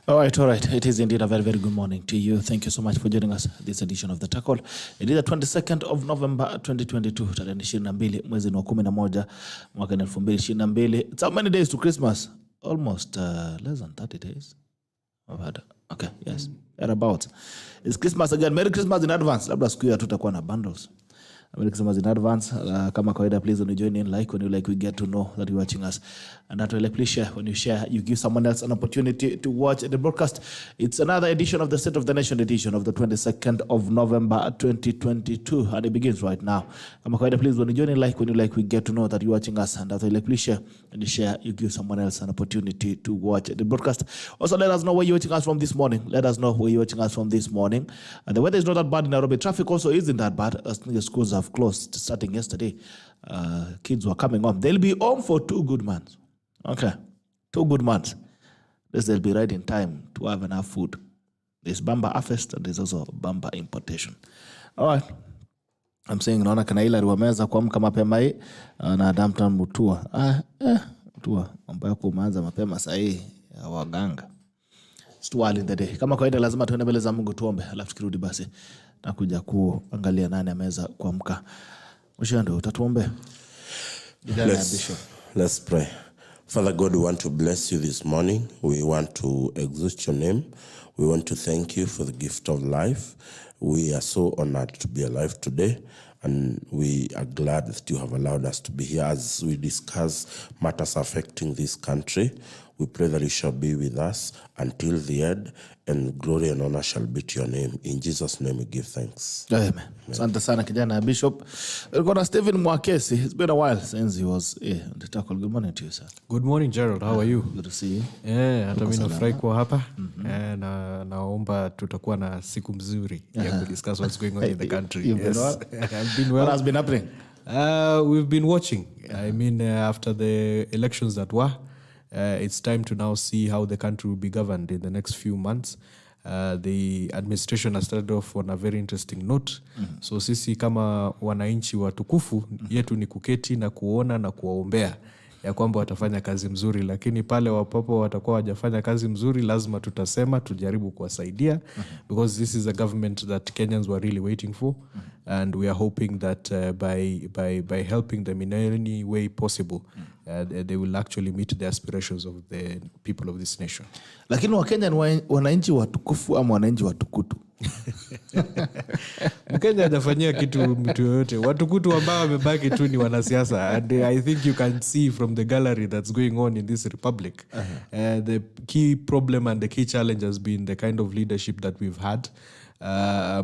All right. It is indeed a very, very good morning to you. Thank you so much for joining us this edition of The Tackle. It is the 22nd of November 2022, tarehe 22 mwezi wa 11 mwaka 2022. It's how many days to Christmas? Almost less than 30 days. Okay, yes. Thereabouts. It's Christmas again. Merry Christmas in advance. Labda siku ya tutakuwa na bundles. Merry Christmas in advance. Kama kawaida, please when you join in, when you like, we get to know that you're watching us. And that way, please share. When you share, you give someone else an opportunity to watch the broadcast. It's another edition of the State of the Nation edition of the 22nd of November 2022. And it begins right now. Kama kawaida, please when you join in, when you like, we get to know that you're watching us. And that way, please share. When you share, you give someone else an opportunity to watch the broadcast. Also, let us know where you're watching us from this morning. Let us know where you're watching us from this morning. And the weather is not that bad in Nairobi. Traffic also isn't that bad. As the schools have closed starting yesterday. Kids were coming home. They'll be home for 2 good months. Okay, 2 good months. This they'll be right in time to have enough food. There's Bamba harvest and there's also Bamba importation. All right. I'm saying naona kana ila wameweza kuamka mapema hii na Damtan Mutua. Mutua mambo yako umeanza mapema saa hii ya waganga. It's too early in the day. Kama kawaida lazima tuende mbele za Mungu tuombe, alafu tukirudi basi na kuja kuangalia nani ameweza kuamka. Mshandu utatuombe. Let's pray. Father God, we want to bless you this morning. We want to exalt your name. We want to thank you for the gift of life. We are so honored to be alive today, and we are glad that you have allowed us to be here as we discuss matters affecting this country. We pray that you shall be with us until the end, and glory and honor shall be to your name. In Jesus' name we give thanks. Amen. Asante sana kijana Bishop. We're Stephen MWAKESI. It's been a while since he was on the tackle. Good morning to you, sir. Good morning, Gerald. How are you? Good to see you. Hata mimi nafurahi kuwa hapa. Na naomba tutakuwa na siku mzuri ya discuss what's going on in the country. Yes. I've been well. What has been happening? We've been watching. I mean, after the elections that were, it's time to now see how the country will be governed in the next few months. The administration has started off on a very interesting note. So sisi kama wananchi watukufu yetu ni kuketi na kuona na kuwaombea ya kwamba watafanya kazi mzuri, lakini pale wapapo watakuwa wajafanya kazi mzuri lazima tutasema tujaribu kuwasaidia, because this is a government that Kenyans were really waiting for, and we are hoping that by helping them in any way possible, they will actually meet the aspirations of the people of this nation. Lakini Wakenya ni wananchi watukufu ama wananchi watukutu? Mkenya hajafanyia kitu mtu yoyote. Watukutu ambao wamebaki tu ni wanasiasa, and I think you can see from the gallery that's going on in this republic. The key problem and the key challenge has been the kind of leadership that we've had.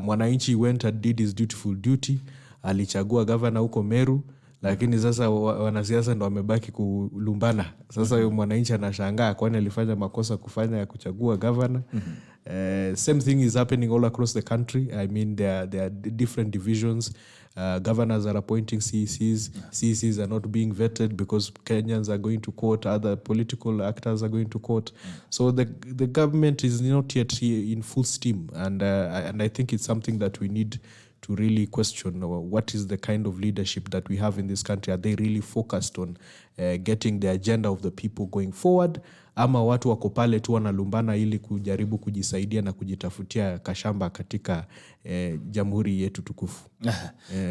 Mwananchi went and did his dutiful duty. Alichagua governor huko Meru, lakini sasa wanasiasa ndo wamebaki kulumbana. Sasa huyo mwananchi anashangaa kwani alifanya makosa kufanya ya kuchagua governor. Same thing is happening all across the country. I mean, there are different divisions. Governors are appointing CECs. CECs are not being vetted because Kenyans are going to court. Other political actors are going to court. So the government is not yet in full steam. And I think it's something that we need to really question. What is the kind of leadership that we have in this country? Are they really focused on getting the agenda of the people going forward? Ama watu wako pale tu wanalumbana ili kujaribu kujisaidia na kujitafutia kashamba katika jamhuri yetu tukufu.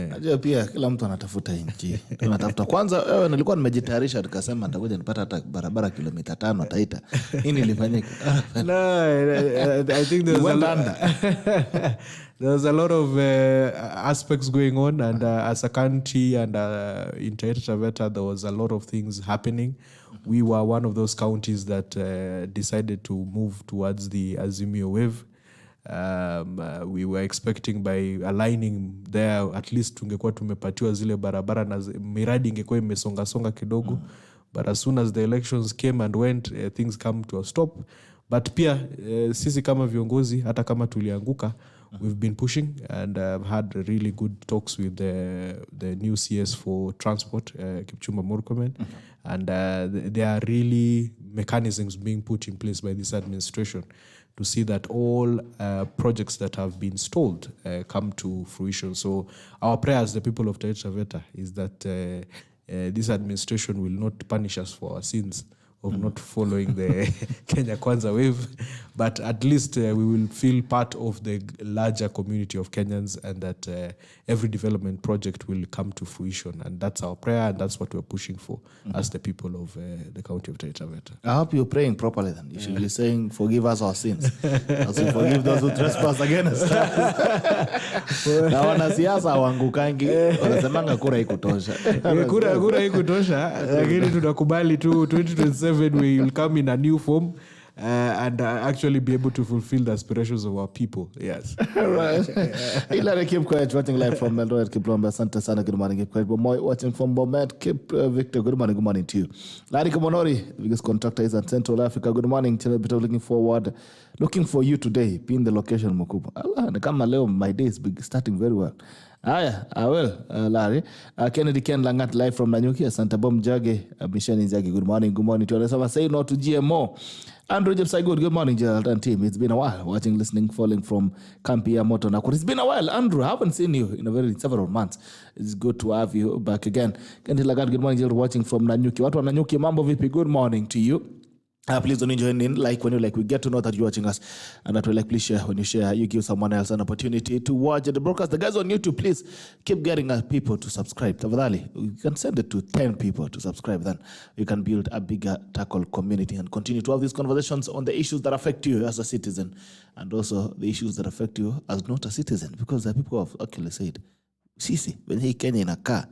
Najua pia kila mtu anatafuta nchi. Tunatafuta kwanza, nilikuwa nimejitayarisha nikasema nitakuja nipata hata barabara kilomita 5 Taita. Nini ilifanyika? No, I think there's a lot of aspects going on, and as a country and in Taita Taveta there was a lot of things happening. We were one of those counties that decided to move towards the Azimio wave. We were expecting by aligning there at least tungekuwa tumepatiwa zile barabara na miradi ingekuwa imesonga kidogo. But as soon as the elections came and went, things come to a stop. But pia sisi kama viongozi hata kama tulianguka, we've been pushing, and I've had really good talks with the new CS for transport, Kipchumba Murkomen, and there are really mechanisms being put in place by this administration to see that all projects that have been stalled come to fruition. So our prayer as the people of Taita Taveta is that this administration will not punish us for our sins of not following the Kenya Kwanza wave, but at least we will feel part of the larger community of Kenyans, and that every development project will come to fruition. And that's our prayer, and that's what we're pushing for as the people of the county of Taita Taveta. I hope you're praying properly then. You should be saying, forgive us our sins, as we forgive those who trespass against us. Na wanasiasa wangukangi, wanasemanga kura ikutosha. Kura ikutosha, lakini tunakubali tu 2027 we will come in a new form and actually be able to fulfill the aspirations of our people. Yes. Right. Hilary, keep quiet. Watching live from Eldoret, keep Lombe. Asante sana. Good morning. Keep quiet. Bomoy, watching from Bomet. Keep Victor. Good morning. Good morning to you. Larry Komonori, the biggest contractor is in Central Africa. Good morning. Looking forward. Looking for you today. Pin the location, Mukuba. Allah, kama leo, my day is starting very well. Aya, I will, Larry. Kennedy Ken Langat live from Nanyuki. Santa Bom Jage. Mishani Zagi. Good morning. Good morning to you. Say no to GMO. Andrew Jepsai, good morning, Gerald and team. It's been a while watching, listening, falling from Kampia Moto Nakuru. It's been a while, Andrew. I haven't seen you in several months. It's good to have you back again. Kennedy Langat, good morning, Gerald, watching from Nanyuki. Watu wa Nanyuki, mambo vipi? Good morning to you. Please don't join in. Like when you like, we get to know that you're watching us, and that we like. Please share. When you share, you give someone else an opportunity to watch the broadcast. The guys on YouTube, please keep getting people to subscribe. Tafadhali, you can send it to 10 people to subscribe. Then you can build a bigger tackle community and continue to have these conversations on the issues that affect you as a citizen, and also the issues that affect you as not a citizen. Because the people have actually said, sisi when hii Kenya inakaa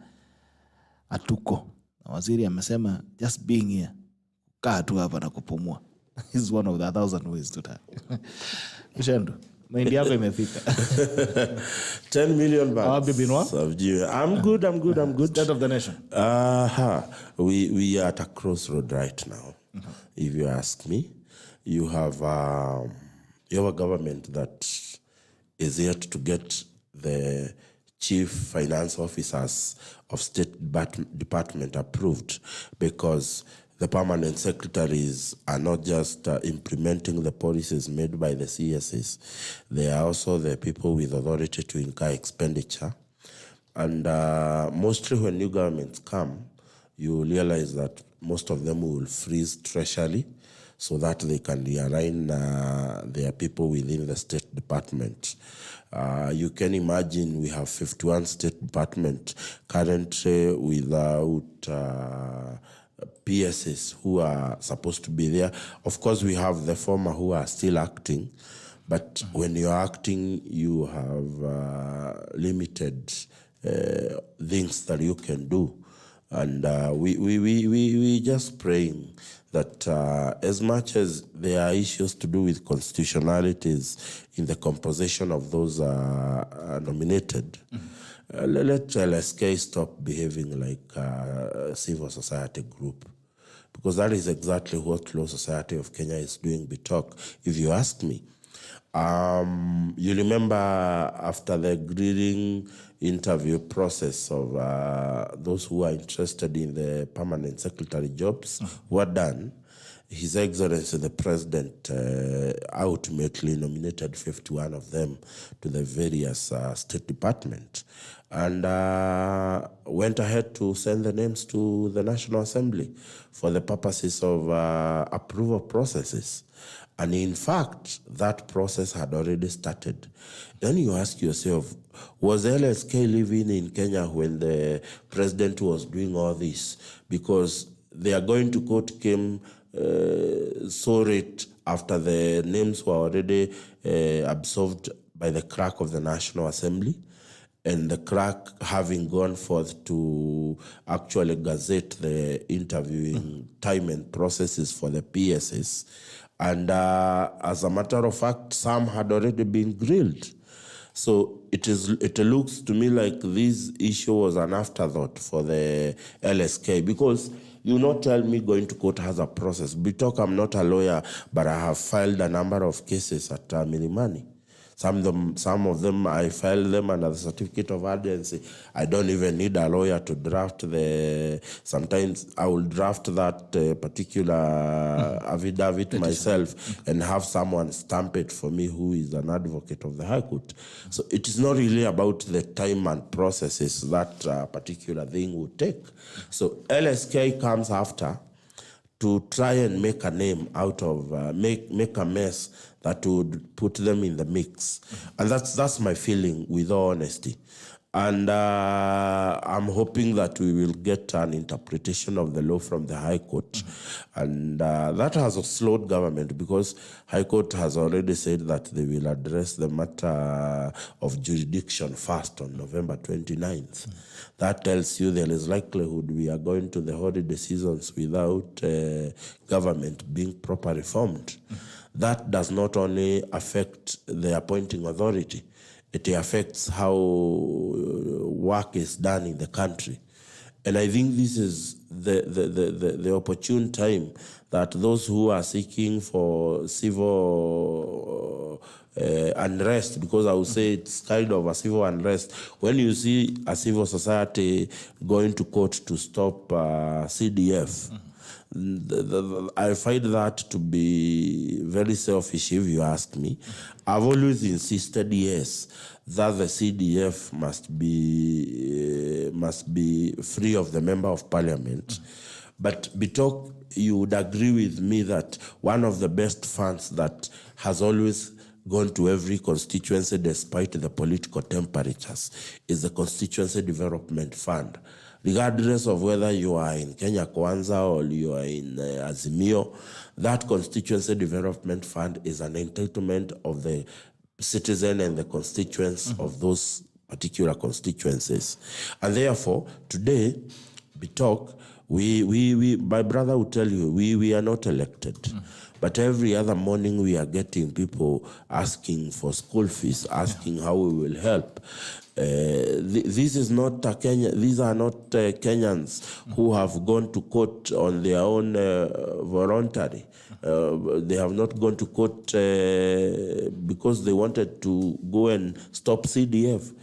atuko na waziri amesema just being here. Kaa tu hapa na kupumua. This is one of the 1,000 ways to die. Mchendu, mahindi yako imefika. 10 million bags. How have you been? I'm good. State of the nation. We are at a crossroad right now. If you ask me, you have a government that is yet to get the chief finance officers of State Department approved, because the permanent secretaries are not just implementing the policies made by the CSs. They are also the people with authority to incur expenditure. And mostly when new governments come, you realize that most of them will freeze treasury so that they can realign their people within the State Department. You can imagine we have 51 State Department currently without PSs who are supposed to be there. Of course, we have the former who are still acting, but when you're acting, you have limited things that you can do. And we just praying that as much as there are issues to do with constitutionalities in the composition of those nominated, let LSK stop behaving like a civil society group, because that is exactly what Law Society of Kenya is doing. If you ask me, you remember after the grilling interview process of those who are interested in the permanent secretary jobs were done, His Excellency the President ultimately nominated 51 of them to the various State Department, and went ahead to send the names to the National Assembly for the purposes of approval processes. And in fact, that process had already started. Then you ask yourself, was LSK living in Kenya when the president was doing all this? Because they are going to court came saw it after the names were already absorbed by the clerk of the National Assembly, and the clerk having gone forth to actually gazette the interviewing time and processes for the PSs. And as a matter of fact, some had already been grilled. So it looks to me like this issue was an afterthought for the LSK, because you not tell me going to court has a process. Because I'm not a lawyer, but I have filed a number of cases at Milimani. Some of them I filed them under the certificate of urgency. I don't even need a lawyer to draft sometimes I will draft that particular affidavit myself and have someone stamp it for me who is an advocate of the High Court. So it is not really about the time and processes that particular thing would take. So LSK comes after to try and make a name out of, make a mess that would put them in the mix. And that's my feeling, with all honesty. And I'm hoping that we will get an interpretation of the law from the High Court. And that has slowed government, because High Court has already said that they will address the matter of jurisdiction first on November 29th. That tells you there is likelihood we are going to the holiday seasons without government being properly formed. That does not only affect the appointing authority, it affects how work is done in the country. And I think this is the opportune time that those who are seeking for civil unrest, because I would say it's kind of a civil unrest, when you see a civil society going to court to stop CDF, I find that to be very selfish, if you ask me. I've always insisted, yes, that the CDF must be free of the member of parliament. But Bitok, you would agree with me that one of the best funds that has always gone to every constituency despite the political temperatures is the Constituency Development Fund. Regardless of whether you are in Kenya Kwanza or you are in Azimio, that Constituency Development Fund is an entitlement of the citizen and the constituents of those particular constituencies. And therefore, today, Bitok, my brother will tell you, we are not elected. But every other morning we are getting people asking for school fees, asking how we will help. This is not a Kenya. These are not Kenyans who have gone to court on their own voluntary. They have not gone to court because they wanted to go and stop CDF.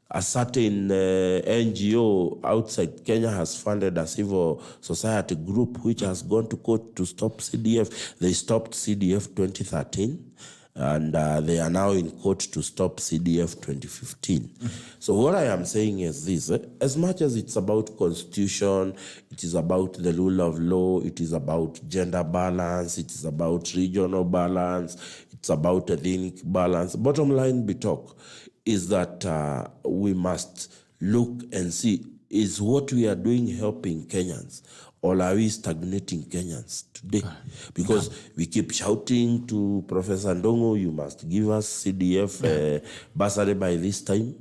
A certain NGO outside Kenya has funded a civil society group which has gone to court to stop CDF. They stopped CDF 2013. And they are now in court to stop CDF 2015. So what I am saying is this, as much as it's about constitution, it is about the rule of law, it is about gender balance, it is about regional balance, it's about ethnic balance. Bottom line, Bitok, is that we must look and see, is what we are doing helping Kenyans? Or are we stagnating Kenyans today? Because we keep shouting to Professor Ndongo, you must give us CDF bursary by this time.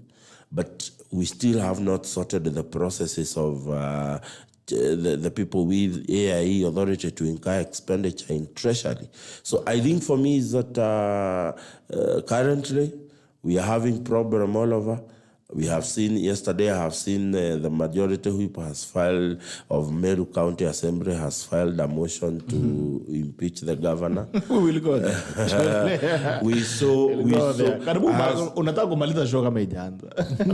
But we still have not sorted the processes of the people with AIE authority to incur expenditure in treasury. So I think for me is that currently we are having problem all over. We have seen, yesterday I have seen the majority whip has filed, of Meru County Assembly has filed a motion to impeach the governor. We will go there. We saw unataka kumaliza show kama ijaanza.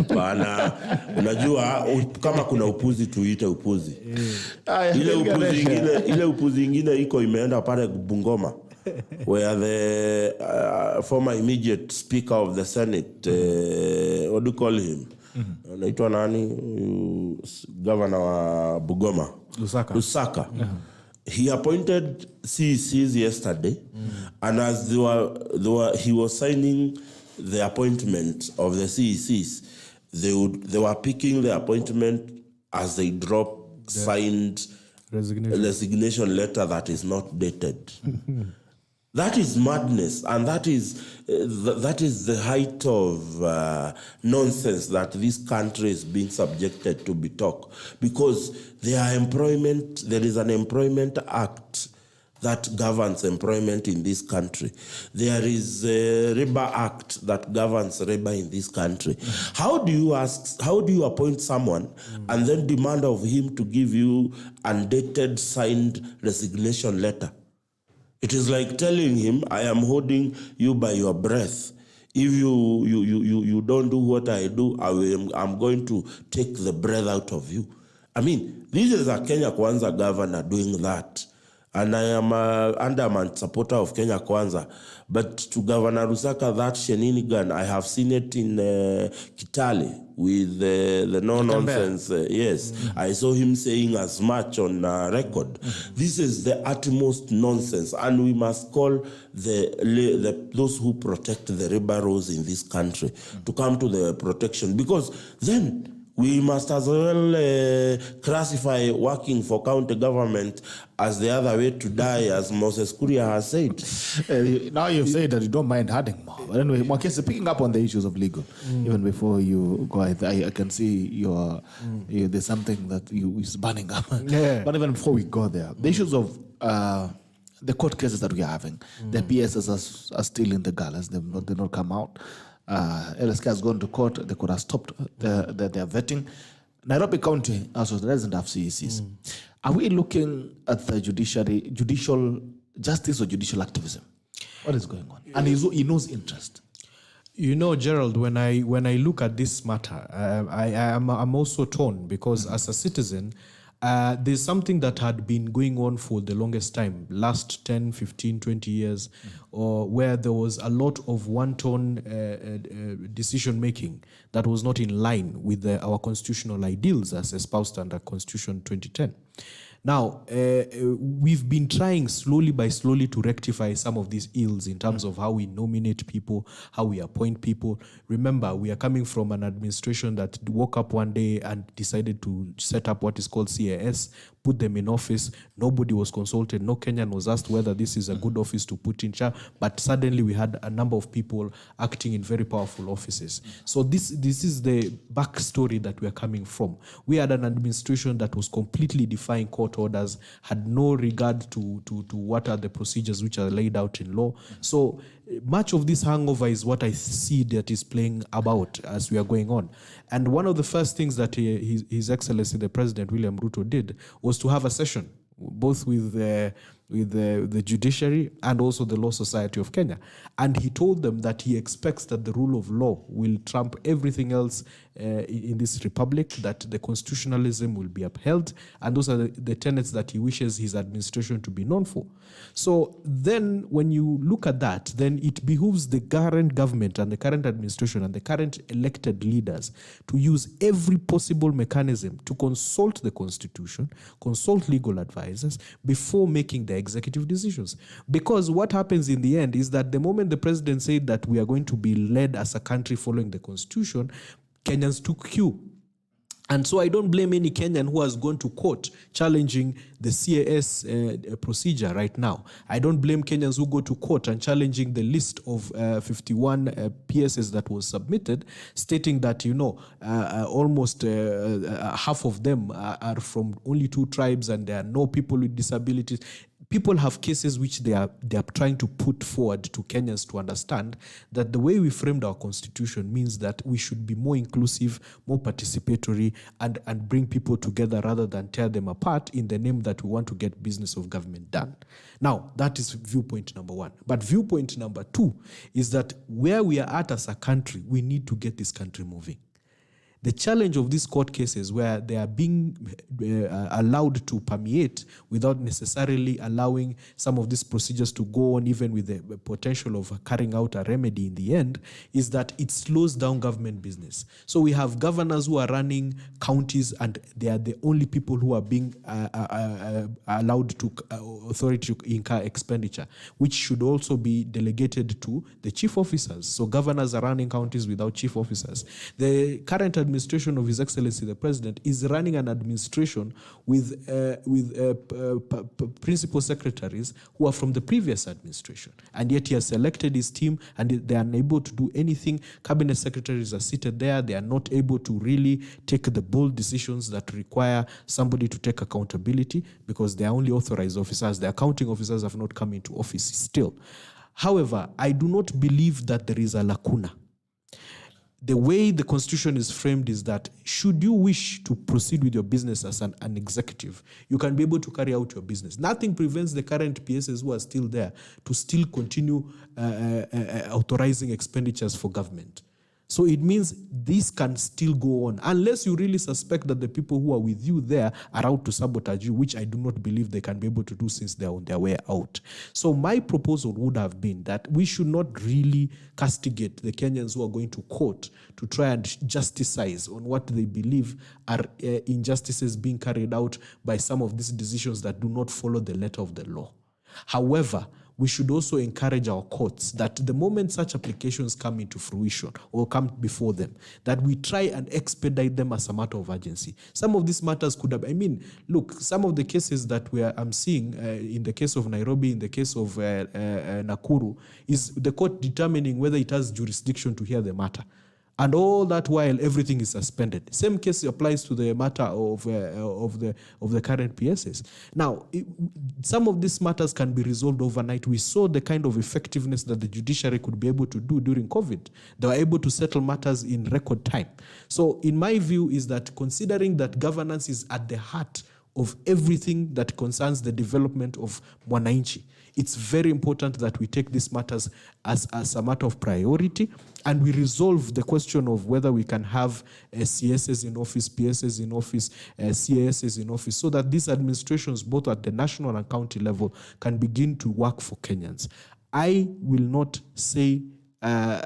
Bana, unajua kama kuna upuzi tuite upuzi. Ile upuzi ingine iko imeenda pale Bungoma, where the former immediate speaker of the Senate, what do you call him? Naitwa nani? Governor wa Bungoma. Lusaka. He appointed CECs yesterday, and as he was signing the appointment of the CECs, they were picking the appointment as they drop signed resignation letter that is not dated. That is madness, and that is the height of nonsense that this country is being subjected to, Bitok, because there is an employment act that governs employment in this country. There is a labor act that governs labor in this country. How do you appoint someone and then demand of him to give you undated signed resignation letter? It is like telling him, I am holding you by your breath. If you don't do what I do, I'm going to take the breath out of you. I mean, this is a Kenya Kwanza governor doing that. And I am an underman supporter of Kenya Kwanza. But to Governor Rusaka, that shenanigan, I have seen it in Kitale with the no-nonsense. Yes, I saw him saying as much on record. This is the utmost nonsense. And we must call those who protect the liberals in this country to come to the protection. Because then we must as well classify working for county government as the other way to die, as Moses Kuria has said. Now you've said that you don't mind adding more. But anyway, MWAKESI, picking up on the issues of legal, even before you go, I can see there's something that is burning up. Yeah. But even before we go there, the issues of the court cases that we are having, the PSs are still in the galleys. They've not come out. LSK has gone to court. The court has stopped their vetting. Nairobi County also doesn't have CECs. Are we looking at the judicial justice or judicial activism? What is going on? And he knows interest. You know, Gerald, when I look at this matter, I'm also torn because as a citizen, there's something that had been going on for the longest time, last 10, 15, 20 years, or where there was a lot of one-tone decision-making that was not in line with our constitutional ideals as espoused under Constitution 2010. Now, we've been trying slowly to rectify some of these ills in terms of how we nominate people, how we appoint people. Remember, we are coming from an administration that woke up one day and decided to set up what is called CAS, put them in office. Nobody was consulted. No Kenyan was asked whether this is a good office to put in charge. But suddenly we had a number of people acting in very powerful offices. So this is the backstory that we are coming from. We had an administration that was completely defying court orders, had no regard to what are the procedures which are laid out in law. So much of this hangover is what I see that is playing about as we are going on. And one of the first things that His Excellency the President William Ruto did was to have a session, both with the judiciary and also the Law Society of Kenya. And he told them that he expects that the rule of law will trump everything else in this republic, that the constitutionalism will be upheld, and those are the tenets that he wishes his administration to be known for. So then when you look at that, then it behooves the current government and the current administration and the current elected leaders to use every possible mechanism to consult the constitution, consult legal advisors before making the executive decisions. Because what happens in the end is that the moment the president said that we are going to be led as a country following the constitution, Kenyans took cue. And so I don't blame any Kenyan who has gone to court challenging the CAS procedure right now. I don't blame Kenyans who go to court and challenging the list of 51 PSs that was submitted, stating that, almost half of them are from only 2 tribes and there are no people with disabilities. People have cases which they are trying to put forward to Kenyans to understand that the way we framed our constitution means that we should be more inclusive, more participatory, and bring people together rather than tear them apart in the name that we want to get business of government done. Now, that is viewpoint number 1. But viewpoint number 2 is that where we are at as a country, we need to get this country moving. The challenge of these court cases where they are being allowed to permeate without necessarily allowing some of these procedures to go on, even with the potential of carrying out a remedy in the end, is that it slows down government business. So we have governors who are running counties and they are the only people who are being allowed to authority to incur expenditure, which should also be delegated to the chief officers. So governors are running counties without chief officers. The current administration of His Excellency the President is running an administration with principal secretaries who are from the previous administration, and yet he has selected his team and they are unable to do anything. Cabinet secretaries are seated there. They are not able to really take the bold decisions that require somebody to take accountability because they are only authorized officers. The accounting officers have not come into office still. However, I do not believe that there is a lacuna. The way the constitution is framed is that should you wish to proceed with your business as an executive, you can be able to carry out your business. Nothing prevents the current PSs who are still there to still continue authorizing expenditures for government. So it means this can still go on unless you really suspect that the people who are with you there are out to sabotage you, which I do not believe they can be able to do since they're on their way out. So my proposal would have been that we should not really castigate the Kenyans who are going to court to try and justicize on what they believe are injustices being carried out by some of these decisions that do not follow the letter of the law. However, we should also encourage our courts that the moment such applications come into fruition or come before them, that we try and expedite them as a matter of urgency. Some of these matters could have, look, some of the cases that I'm seeing in the case of Nairobi, in the case of Nakuru, is the court determining whether it has jurisdiction to hear the matter. And all that while everything is suspended. Same case applies to the matter of the current PSs. Now, some of these matters can be resolved overnight. We saw the kind of effectiveness that the judiciary could be able to do during COVID. They were able to settle matters in record time. So in my view is that considering that governance is at the heart of everything that concerns the development of Mwananchi, it's very important that we take these matters as a matter of priority, and we resolve the question of whether we can have CSs in office, PSs in office, CASs in office, so that these administrations, both at the national and county level, can begin to work for Kenyans. I will not say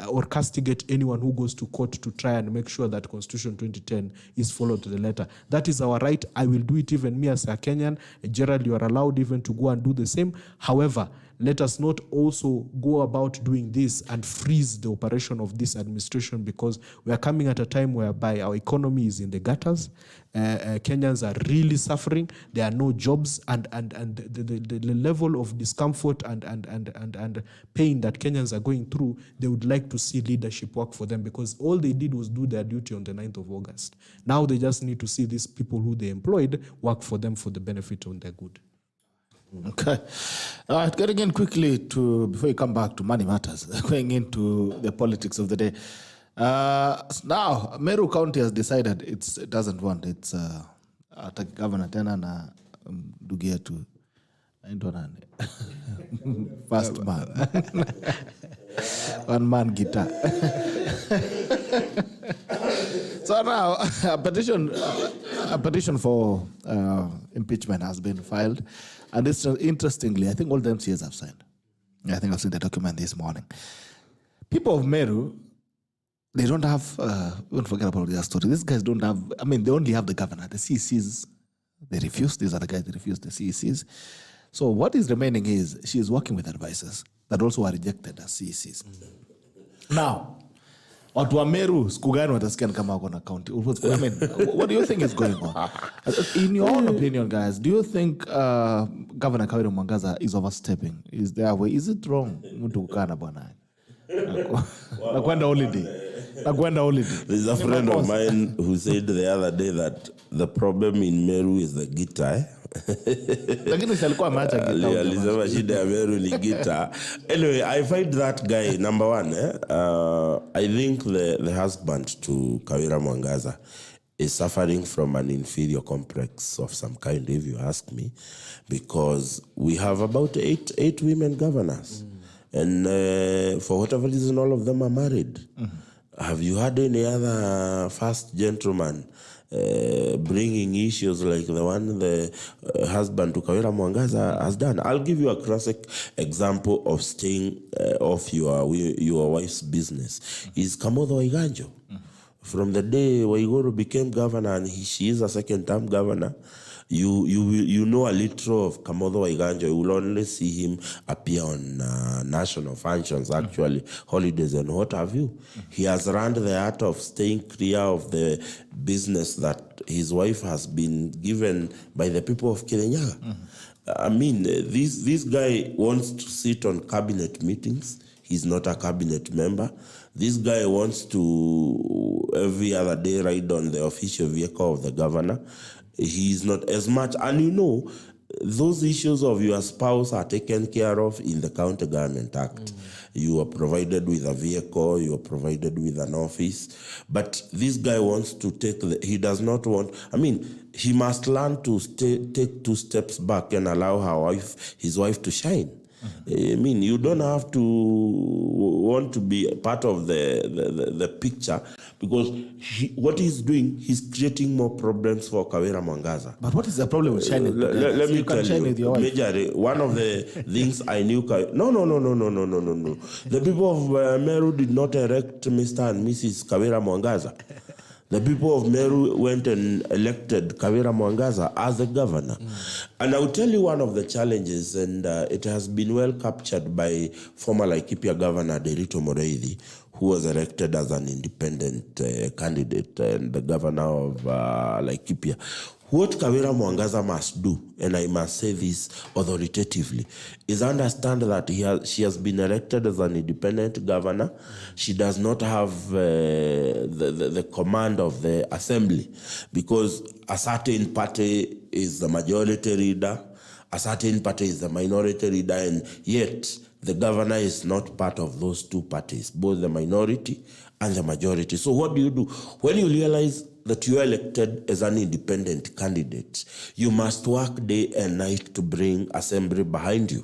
or castigate anyone who goes to court to try and make sure that Constitution 2010 is followed to the letter. That is our right. I will do it, even me as a Kenyan. Gerald, you are allowed even to go and do the same. However, let us not also go about doing this and freeze the operation of this administration, because we are coming at a time whereby our economy is in the gutters. Kenyans are really suffering. There are no jobs, and the level of discomfort and pain that Kenyans are going through, they would like to see leadership work for them, because all they did was do their duty on the 9th of August. Now they just need to see these people who they employed work for them for the benefit of their good. Okay. All right, getting in quickly before you come back to money matters, going into the politics of the day. Now, Meru County has decided it doesn't want its governor tena na ndugu yetu aitwa nani? First man. One man guitar. So now a petition for impeachment has been filed, and it's interestingly, I think all the MCAs have signed. I think I've seen the document this morning. People of Meru, they don't have, don't forget about their story. These guys don't have, they only have the governor. The CECs, they refuse. These are the guys that refuse the CECs. So what is remaining is she is working with advisors that also are rejected as CECs. Now, watu wa Meru, siku gani watasikia kama wako na county? What do you think is going on? In your own opinion, guys, do you think Governor Kawira Mwangaza is overstepping? Is it wrong? Mtu kukana bwana. Nakwenda holiday. There's a friend of mine who said the other day that the problem in Meru is the guitar. Alisema shida ya Meru ni guitar. Anyway, I find that guy, number one, I think the husband to Kawira Mwangaza is suffering from an inferior complex of some kind, if you ask me, because we have about eight women governors. And for whatever reason, all of them are married. Have you had any other first gentleman bringing issues like the one the husband to Kawira Mwangaza has done? I'll give you a classic example of staying off your wife's business. Is Kamotho Waiganjo. From the day Waiguru became governor, and she is a second-term governor, you know a little of Kamotho Waiganjo. You will only see him appear on national functions, actually, holidays and what have you. He has run the art of staying clear of the business that his wife has been given by the people of Kirinyaga. This guy wants to sit on cabinet meetings. He's not a cabinet member. This guy wants to every other day ride on the official vehicle of the governor. He's not as much. And those issues of your spouse are taken care of in the County Government Act. You are provided with a vehicle, you are provided with an office. But this guy wants to he does not want, he must learn to take 2 steps back and allow his wife to shine. I mean, you don't have to want to be part of the picture, because what he's doing, he's creating more problems for Kawira Mwangaza. But what is the problem with shining together? Let me you can tell shine you, with your wife. Major, one of the things I knew... No. The people of Meru did not elect Mr. and Mrs. Kawira Mwangaza. The people of Meru went and elected Kawira Mwangaza as the governor. And I'll tell you one of the challenges, and it has been well captured by former Laikipia Governor Derito Moreithi, who was elected as an independent candidate and the governor of Laikipia. What Kawira Mwangaza must do, and I must say this authoritatively, is understand that she has been elected as an independent governor. She does not have the command of the assembly, because a certain party is the majority leader, a certain party is the minority leader, and yet the governor is not part of those two parties, both the minority and the majority. So what do you do? When you realize that you are elected as an independent candidate, you must work day and night to bring assembly behind you.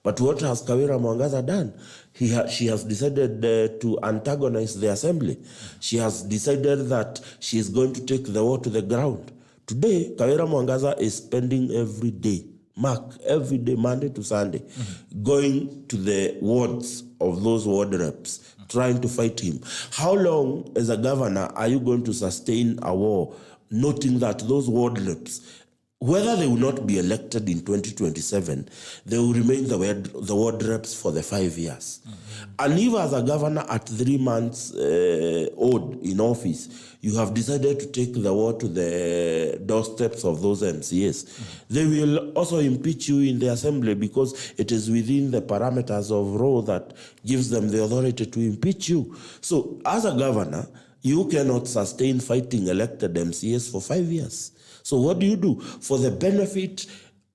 But what has Kawira Mwangaza done? She has decided to antagonize the assembly. She has decided that she is going to take the war to the ground. Today, Kawira Mwangaza is spending every day, Monday to Sunday, going to the wards of those ward reps, trying to fight him. How long, as a governor, are you going to sustain a war, noting that those ward reps, whether they will not be elected in 2027, they will remain the ward reps for the 5 years. And if as a governor at 3 months old in office, you have decided to take the war to the doorsteps of those MCAs, they will also impeach you in the assembly, because it is within the parameters of law that gives them the authority to impeach you. So as a governor, you cannot sustain fighting elected MCAs for 5 years. So what do you do? For the benefit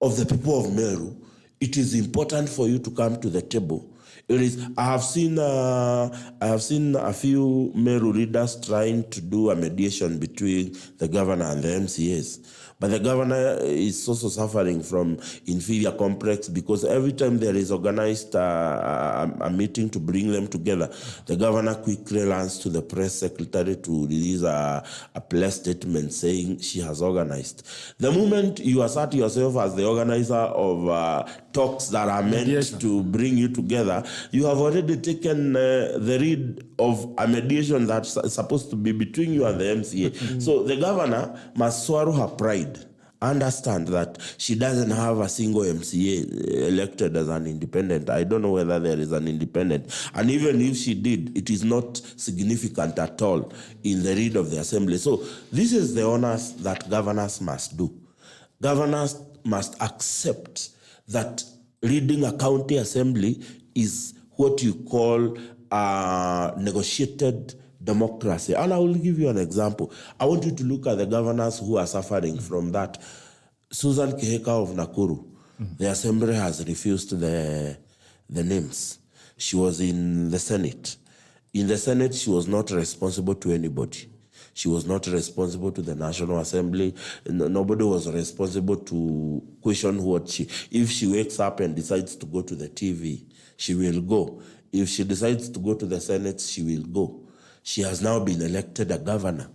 of the people of Meru, it is important for you to come to the table. I have seen a few Meru leaders trying to do a mediation between the governor and the MCAs. But the governor is also suffering from inferior complex, because every time there is organized a meeting to bring them together, the governor quickly runs to the press secretary to release a press statement saying she has organized. The moment you assert yourself as the organizer of talks that are meant to bring you together, you have already taken the lead of a mediation that's supposed to be between you and the MCA. So the governor must swallow her pride, understand that she doesn't have a single MCA elected as an independent. I don't know whether there is an independent. And even if she did, it is not significant at all in the read of the assembly. So this is the honors that governors must do. Governors must accept that leading a county assembly is what you call negotiated democracy. And I will give you an example. I want you to look at the governors who are suffering from that. Susan Keheka of Nakuru, the assembly has refused the names. She was in the Senate. In the Senate, she was not responsible to anybody. She was not responsible to the National Assembly. Nobody was responsible to question what if she wakes up and decides to go to the TV, she will go. If she decides to go to the Senate, she will go. She has now been elected a governor.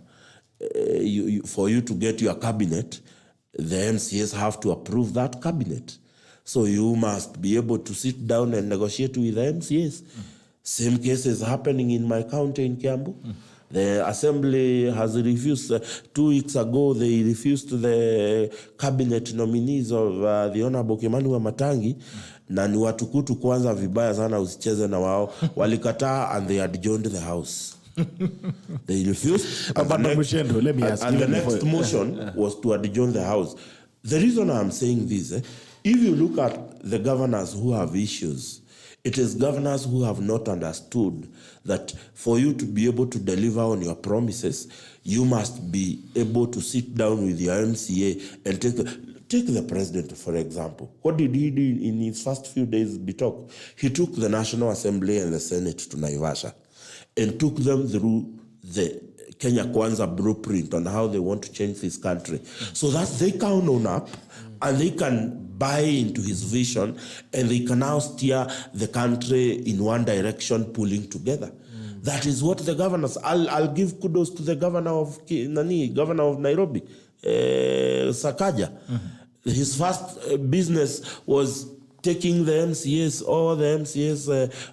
For you to get your cabinet, the MCAs have to approve that cabinet. So you must be able to sit down and negotiate with the MCAs. Same case is happening in my county in Kiambu. The assembly has refused. 2 weeks ago, they refused the cabinet nominees of the Honorable Kimani Matangi. Na ni watukutu kwanza vibaya sana usicheze na wao. Walikataa and they adjourned the house. They refused. And the next motion was to adjourn the house. The reason I'm saying this, if you look at the governors who have issues, it is governors who have not understood that for you to be able to deliver on your promises, you must be able to sit down with your MCA and take the president, for example. What did he do in his first few days talk? He took the National Assembly and the Senate to Naivasha and took them through the Kenya Kwanza blueprint on how they want to change this country, so that they can own up and they can buy into his vision, and they can now steer the country in one direction, pulling together. That is what the governors. I'll give kudos to the governor of Nairobi, Sakaja. His first business was taking the MCAs, all the MCAs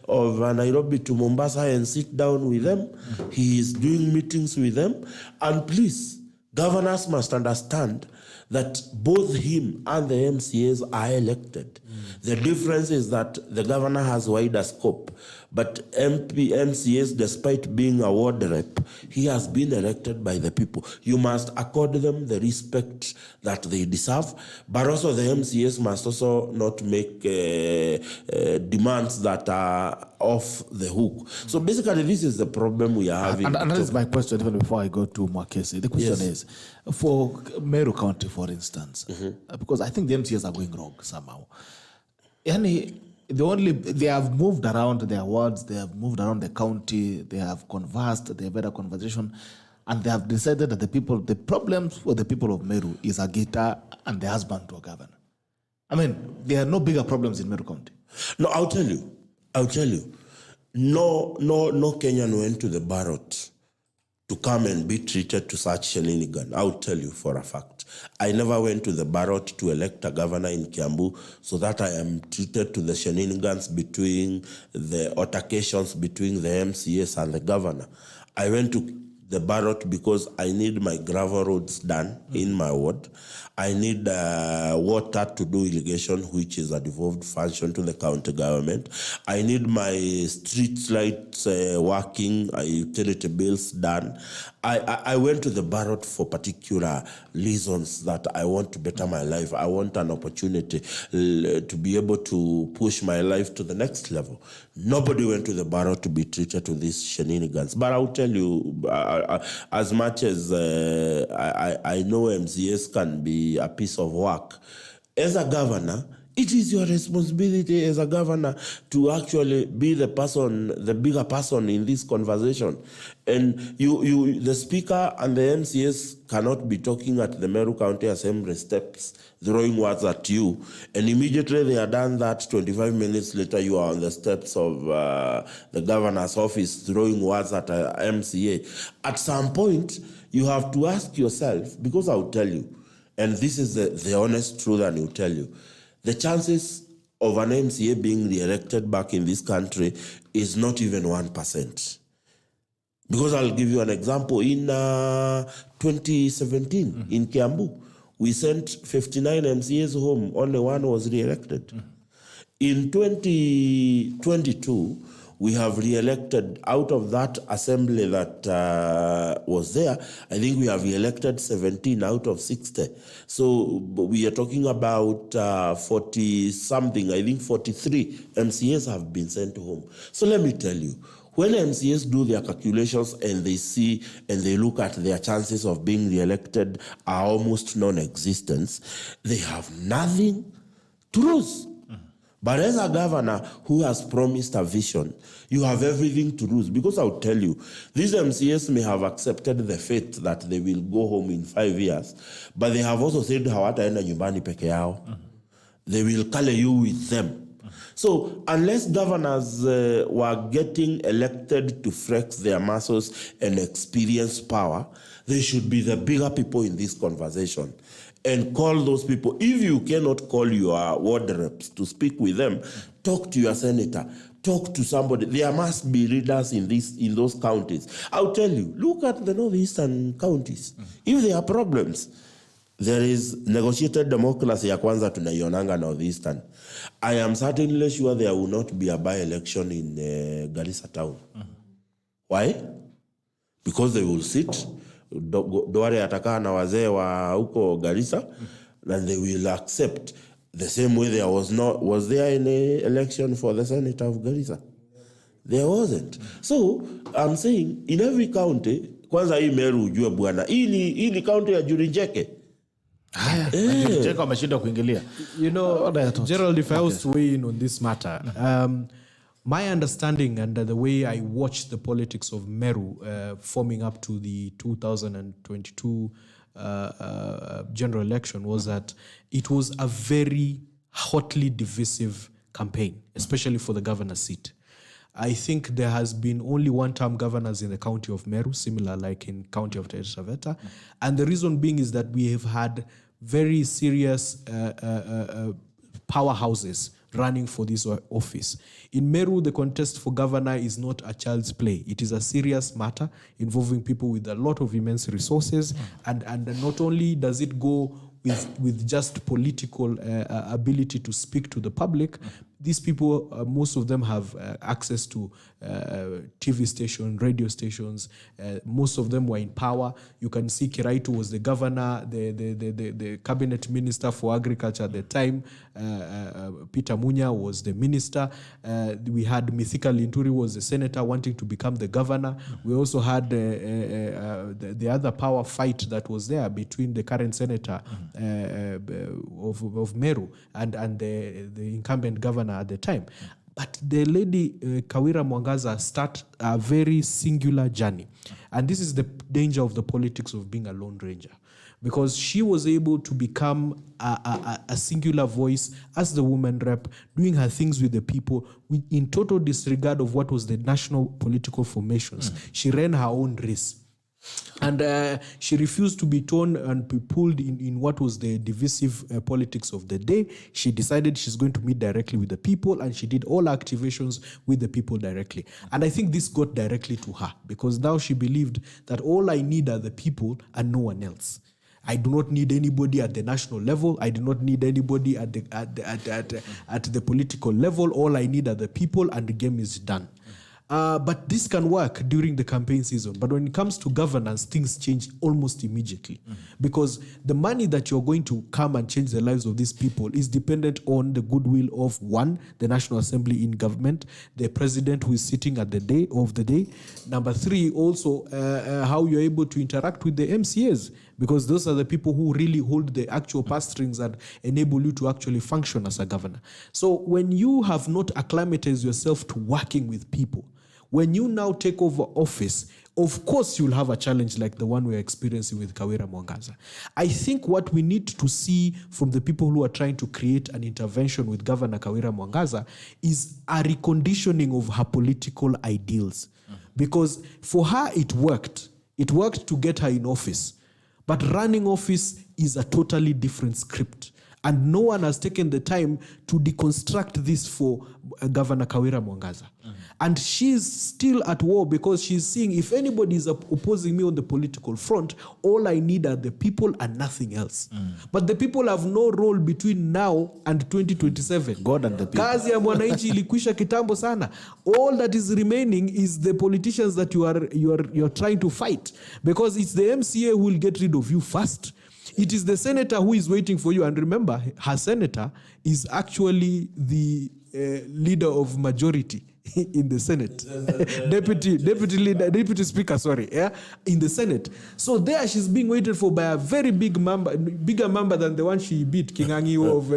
of Nairobi to Mombasa and sit down with them. He is doing meetings with them. And please, governors must understand that both him and the MCAs are elected. The difference is that the governor has wider scope, but MCAs, despite being a ward rep, he has been elected by the people. You must accord them the respect that they deserve, but also the MCAs must also not make demands that are off the hook. So basically, this is the problem we are having. And that is my question, even before I go to MWAKESI. The question is, for Meru County, for instance, because I think the MCAs are going wrong somehow. They have moved around their wards, they have moved around the county, they have conversed, they have had a conversation, and they have decided that the problems for the people of Meru is a guitar and the husband to a governor. I mean, there are no bigger problems in Meru County. No, I'll tell you. No Kenyan went to the ballot to come and be treated to such shenanigans. I'll tell you for a fact. I never went to the ballot to elect a governor in Kiambu so that I am treated to the shenanigans between the altercations between the MCAs and the governor. I went to the ballot because I need my gravel roads done in my ward. I need water to do irrigation, which is a devolved function to the county government. I need my street lights working, utility bills done. I went to the ballot for particular reasons that I want to better my life. I want an opportunity to be able to push my life to the next level. Nobody went to the ballot to be treated to these shenanigans. But I'll tell you, as much as I know MCAs can be a piece of work, as a governor, it is your responsibility as a governor to actually be the bigger person in this conversation. And the speaker and the MCAs cannot be talking at the Meru County Assembly steps, throwing words at you. And immediately they are done that, 25 minutes later, you are on the steps of the governor's office throwing words at a MCA. At some point, you have to ask yourself, because I'll tell you, and this is the honest truth, and I'll tell you, the chances of an MCA being re-elected back in this country is not even 1%. Because I'll give you an example. In 2017, in Kiambu, we sent 59 MCAs home. Only one was re-elected. In 2022, we have re-elected, out of that assembly that was there, I think we have re-elected 17 out of 60. So we are talking about 40-something, I think 43 MCAs have been sent home. So let me tell you, when MCAs do their calculations and they see and they look at their chances of being re-elected are almost non-existent, they have nothing to lose. But as a governor who has promised a vision, you have everything to lose. Because I'll tell you, these MCAs may have accepted the fate that they will go home in 5 years, but they have also said, hawataenda nyumbani peke yao. They will carry you with them. So unless governors were getting elected to flex their muscles and experience power, they should be the bigger people in this conversation. And call those people. If you cannot call your ward reps to speak with them, talk to your senator, talk to somebody. There must be leaders in those counties. I'll tell you, look at the northeastern counties. If there are problems, there is negotiated democracy ya kwanza tunaionanga northeastern. I am certainly sure there will not be a by-election in Garissa town. Why? Because they will sit. Duare atakaa na wazee wa huko Garissa, and they will accept the same way was there any election for the Senate of Garissa? There wasn't. So I'm saying in every county, kwanza hii Meru ujue bwana, hii ni county ya Jurinjeke. You know, Gerald, if I was to weigh in on this matter, my understanding and the way I watched the politics of Meru forming up to the 2022 general election was that it was a very hotly divisive campaign, especially for the governor's seat. I think there has been only one-term governors in the county of Meru, similar like in county of Taita Taveta. And the reason being is that we have had very serious powerhouses running for this office. In Meru, the contest for governor is not a child's play. It is a serious matter involving people with a lot of immense resources. And not only does it go with just political ability to speak to the public, these people, most of them have access to TV stations, radio stations. Most of them were in power. You can see Kiraitu was the governor, the cabinet minister for agriculture at the time. Peter Munya was the minister. We had Mithika Linturi was the senator wanting to become the governor. We also had the other power fight that was there between the current senator of Meru and the incumbent governor at the time. But the lady Kawira Mwangaza start a very singular journey. And this is the danger of the politics of being a lone ranger. Because she was able to become a singular voice as the woman rep, doing her things with the people in total disregard of what was the national political formations. She ran her own race. And she refused to be torn and be pulled in what was the divisive politics of the day. She decided she's going to meet directly with the people, and she did all activations with the people directly. And I think this got directly to her, because now she believed that all I need are the people and no one else. I do not need anybody at the national level. I do not need anybody at the political level. All I need are the people, and the game is done. But this can work during the campaign season. But when it comes to governance, things change almost immediately. Because the money that you're going to come and change the lives of these people is dependent on the goodwill of, one, the National Assembly in government, the president who is sitting at the day of the day. Number three, also how you're able to interact with the MCAs, because those are the people who really hold the actual purse strings and enable you to actually function as a governor. So when you have not acclimatized yourself to working with people, when you now take over office, of course you'll have a challenge like the one we're experiencing with Kawira Mwangaza. I think what we need to see from the people who are trying to create an intervention with Governor Kawira Mwangaza is a reconditioning of her political ideals. Because for her, it worked. It worked to get her in office. But running office is a totally different script. And no one has taken the time to deconstruct this for Governor Kawira Mwangaza. And she's still at war, because she's seeing, if anybody is opposing me on the political front, all I need are the people and nothing else. But the people have no role between now and 2027. God and the people. Kazi ya mwananchi ilikwisha kitambo sana. All that is remaining is the politicians that you're trying to fight, because it's the MCA who will get rid of you first. It is the senator who is waiting for you. And remember, her senator is actually the leader of majority in the Senate. Deputy Speaker, in the Senate. So there she's being waited for by a very bigger member than the one she beat, Kingangi of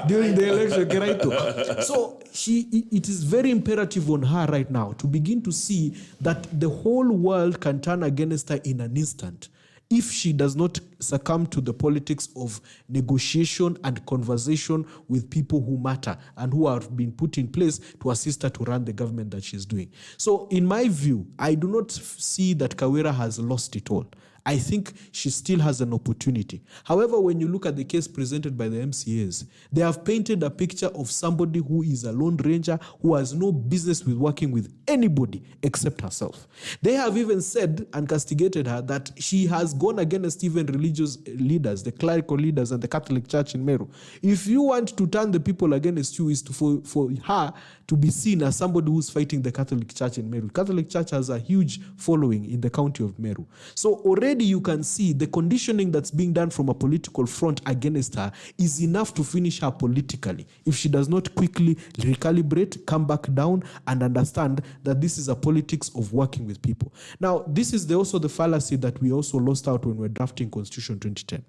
during the election, Kiraito. So it is very imperative on her right now to begin to see that the whole world can turn against her in an instant if she does not succumb to the politics of negotiation and conversation with people who matter and who have been put in place to assist her to run the government that she's doing. So in my view, I do not see that Kawira has lost it all. I think she still has an opportunity. However, when you look at the case presented by the MCAs, they have painted a picture of somebody who is a lone ranger, who has no business with working with anybody except herself. They have even said and castigated her that she has gone against even religious leaders, the clerical leaders and the Catholic Church in Meru. If you want to turn the people against you, is for her to be seen as somebody who's fighting the Catholic Church in Meru. Catholic Church has a huge following in the county of Meru. So already you can see the conditioning that's being done from a political front against her is enough to finish her politically if she does not quickly recalibrate, come back down, and understand that this is a politics of working with people. Now, this is also the fallacy that we also lost out when we were drafting Constitution 2010.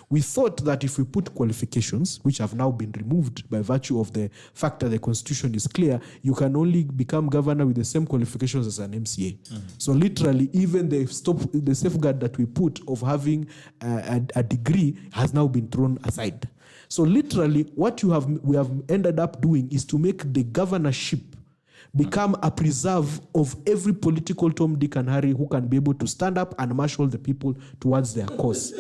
We thought that if we put qualifications, which have now been removed by virtue of the fact that the constitution is clear, you can only become governor with the same qualifications as an MCA. So literally, even the safeguard that we put of having a degree has now been thrown aside. So literally, what we have ended up doing is to make the governorship become a preserve of every political Tom, Dick, and Harry who can be able to stand up and marshal the people towards their cause.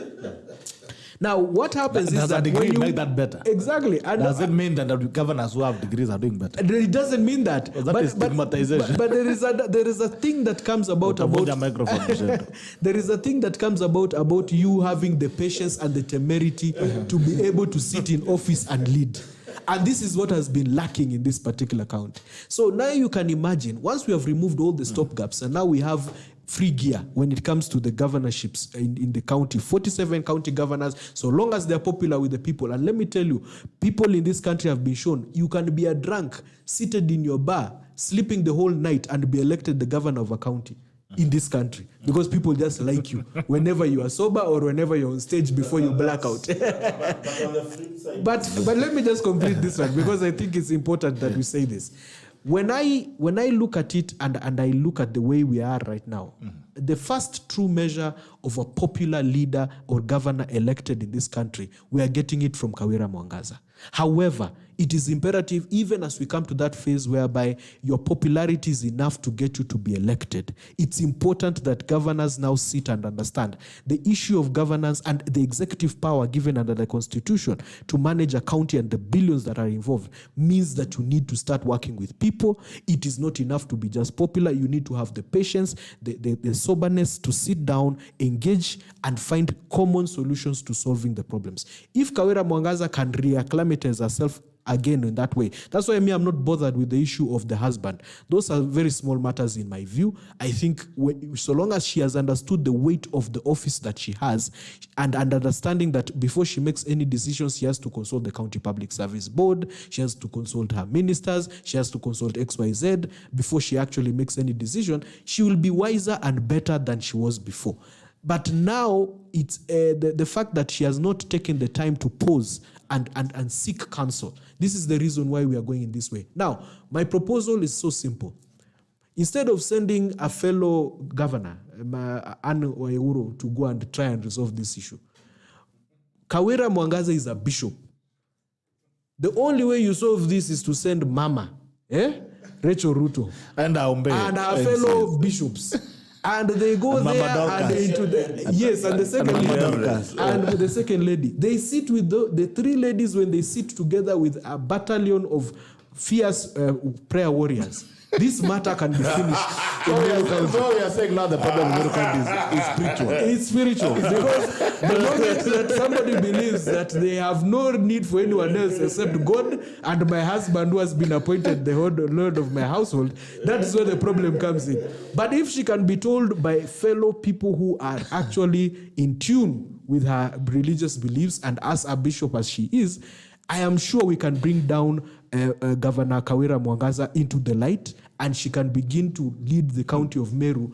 Now, what happens is that when you make that better. Exactly. And does it mean that the governors who have degrees are doing better? It doesn't mean that. Well, that is stigmatization. But there is a thing that comes about there is a thing that comes about you having the patience and the temerity to be able to sit in office and lead. And this is what has been lacking in this particular county. So now you can imagine, once we have removed all the stopgaps, and now we have free gear when it comes to the governorships in the county, 47 county governors, so long as they're popular with the people. And let me tell you, people in this country have been shown you can be a drunk, seated in your bar, sleeping the whole night, and be elected the governor of a county in this country, because people just like you whenever you are sober or whenever you're on stage before you black out. But let me just complete this one, because I think it's important that we say this. When I look at it and I look at the way we are right now, the first true measure of a popular leader or governor elected in this country, we are getting it from Kawira Mwangaza. However, it is imperative, even as we come to that phase whereby your popularity is enough to get you to be elected, it's important that governors now sit and understand the issue of governance and the executive power given under the Constitution to manage a county and the billions that are involved means that you need to start working with people. It is not enough to be just popular. You need to have the patience, the soberness to sit down, engage, and find common solutions to solving the problems. If Kawira Mwangaza can reacclimatize herself again in that way. That's why I'm not bothered with the issue of the husband. Those are very small matters in my view. I think so long as she has understood the weight of the office that she has and understanding that before she makes any decisions, she has to consult the County Public Service Board, she has to consult her ministers, she has to consult XYZ before she actually makes any decision, she will be wiser and better than she was before. But now it's the fact that she has not taken the time to pause and seek counsel. This is the reason why we are going in this way. Now, my proposal is so simple. Instead of sending a fellow governor, Anne Waiguru, to go and try and resolve this issue, Kawira Mwangaza is a bishop. The only way you solve this is to send Mama, Rachel Ruto, and her fellow bishops. And they go and there and into and the second lady. And the second lady. They sit with the three ladies when they sit together with a battalion of fierce prayer warriors. This matter can be finished. So we are saying now the problem is spiritual. It's spiritual. Because the moment that somebody believes that they have no need for anyone else except God and my husband who has been appointed the Lord of my household, that's where the problem comes in. But if she can be told by fellow people who are actually in tune with her religious beliefs and as a bishop as she is, I am sure we can bring down Governor Kawira Mwangaza into the light, and she can begin to lead the county of Meru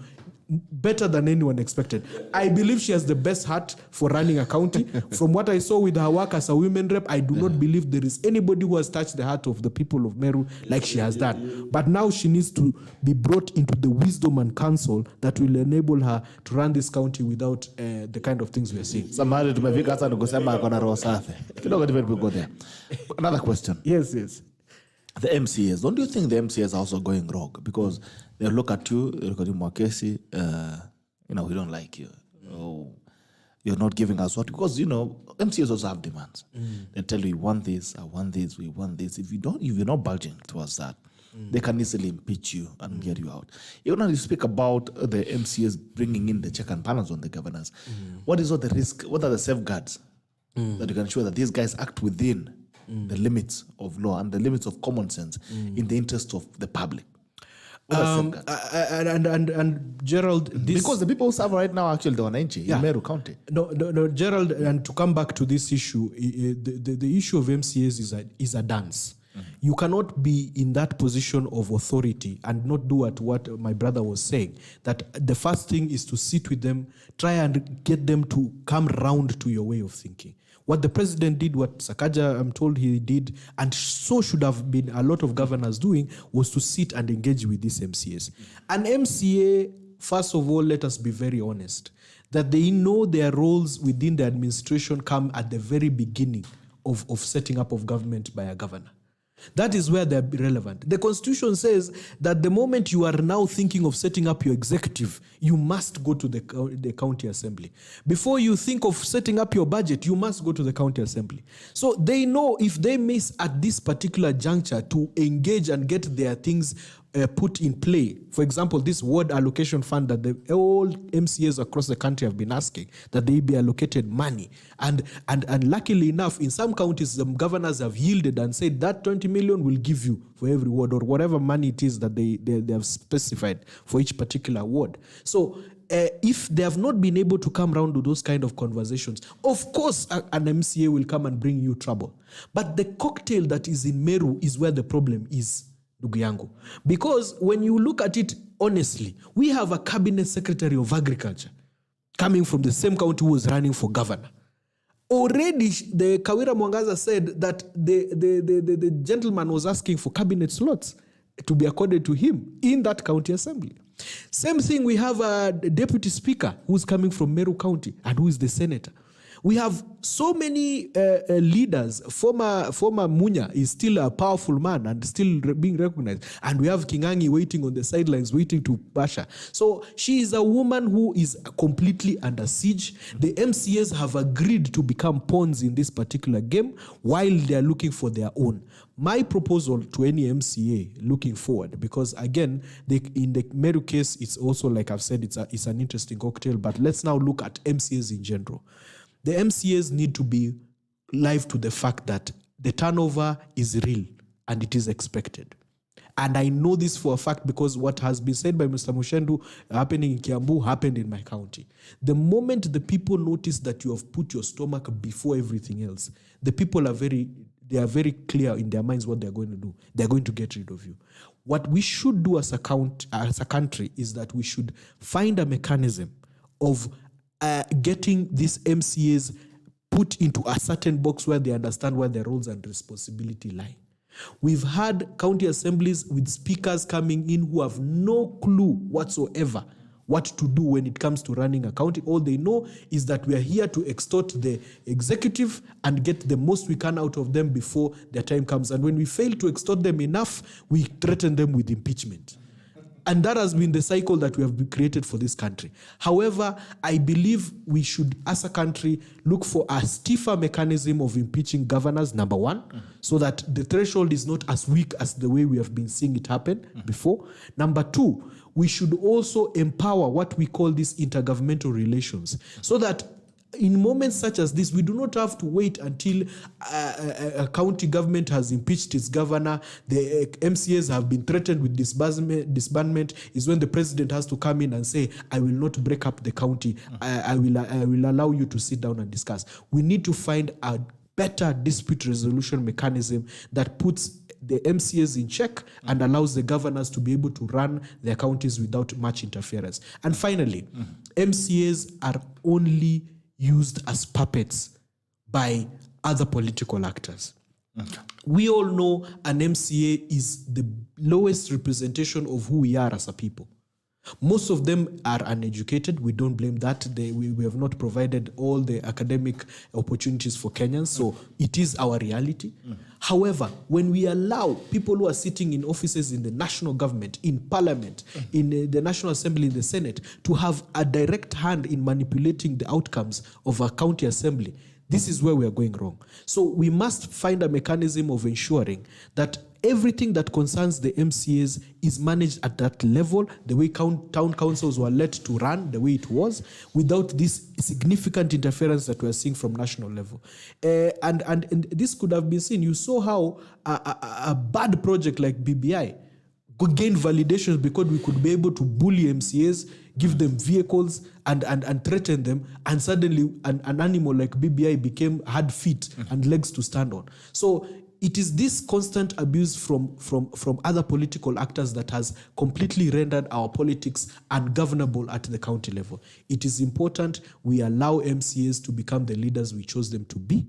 better than anyone expected. I believe she has the best heart for running a county. From what I saw with her work as a women rep, I do not believe there is anybody who has touched the heart of the people of Meru like she has done. But now she needs to be brought into the wisdom and counsel that will enable her to run this county without the kind of things we are seeing. Another question. Yes. The MCAs, don't you think the MCAs are also going wrong? Because they look at you, they look at MWAKESI, we don't like you. Oh, you're not giving us what? Because, MCAs also have demands. They tell you, we want this, I want this, we want this. If you're not budging towards that, they can easily impeach you and get you out. Even when you speak about the MCAs bringing in the check and balance on the governors, what is all the risk? What are the safeguards that you can ensure that these guys act within the limits of law and the limits of common sense in the interest of the public? And Gerald, because the people who serve right now actually the Wananchi in Meru County. No, Gerald, and to come back to this issue, the issue of MCAs is a dance. You cannot be in that position of authority and not do what my brother was saying, that the first thing is to sit with them, try and get them to come round to your way of thinking. What the president did, what Sakaja, I'm told he did, and so should have been a lot of governors doing, was to sit and engage with these MCAs. An MCA, first of all, let us be very honest, that they know their roles within the administration come at the very beginning of setting up of government by a governor. That is where they're relevant. The Constitution says that the moment you are now thinking of setting up your executive, you must go to the county assembly. Before you think of setting up your budget, you must go to the county assembly. So they know if they miss at this particular juncture to engage and get their things put in play. For example, this ward allocation fund that all MCAs across the country have been asking, that they be allocated money. And luckily enough, in some counties, the governors have yielded and said that 20 million will give you for every ward, or whatever money it is that they have specified for each particular ward. So if they have not been able to come around to those kind of conversations, of course, an MCA will come and bring you trouble. But the cocktail that is in Meru is where the problem is. Because when you look at it honestly, we have a cabinet secretary of agriculture coming from the same county who was running for governor. Already, the Kawira Mwangaza said that the gentleman was asking for cabinet slots to be accorded to him in that county assembly. Same thing, we have a deputy speaker who's coming from Meru County and who is the senator. We have so many leaders. Former Munya is still a powerful man and still being recognized. And we have Kingangi waiting on the sidelines, waiting to Basha. So she is a woman who is completely under siege. The MCAs have agreed to become pawns in this particular game while they are looking for their own. My proposal to any MCA looking forward, because again, in the Meru case, it's also, like I've said, it's an interesting cocktail, but let's now look at MCAs in general. The MCAs need to be live to the fact that the turnover is real and it is expected. And I know this for a fact because what has been said by Mr. Muchendu happening in Kiambu happened in my county. The moment the people notice that you have put your stomach before everything else, the people are very clear in their minds what they're going to do. They're going to get rid of you. What we should do as a country is that we should find a mechanism of getting these MCAs put into a certain box where they understand where their roles and responsibility lie. We've had county assemblies with speakers coming in who have no clue whatsoever what to do when it comes to running a county. All they know is that we are here to extort the executive and get the most we can out of them before their time comes. And when we fail to extort them enough, we threaten them with impeachment. And that has been the cycle that we have created for this country. However, I believe we should, as a country, look for a stiffer mechanism of impeaching governors, number one, so that the threshold is not as weak as the way we have been seeing it happen before. Number two, we should also empower what we call these intergovernmental relations, so that in moments such as this, we do not have to wait until a county government has impeached its governor, the MCAs have been threatened with disbandment, is when the president has to come in and say, I will not break up the county, I will allow you to sit down and discuss. We need to find a better dispute resolution mechanism that puts the MCAs in check and allows the governors to be able to run their counties without much interference. And finally, MCAs are only used as puppets by other political actors. We all know an MCA is the lowest representation of who we are as a people. Most of them are uneducated. We don't blame that. We have not provided all the academic opportunities for Kenyans, so it is our reality. However, when we allow people who are sitting in offices in the national government, in parliament, in the National Assembly, in the Senate, to have a direct hand in manipulating the outcomes of a county assembly, this is where we are going wrong. So we must find a mechanism of ensuring that everything that concerns the MCAs is managed at that level, the way town councils were let to run, the way it was, without this significant interference that we are seeing from national level. And this could have been seen. You saw how a bad project like BBI gained validations because we could be able to bully MCAs, give them vehicles and threaten them, and suddenly an animal like BBI had feet and legs to stand on. So it is this constant abuse from other political actors that has completely rendered our politics ungovernable at the county level. It is important we allow MCAs to become the leaders we chose them to be.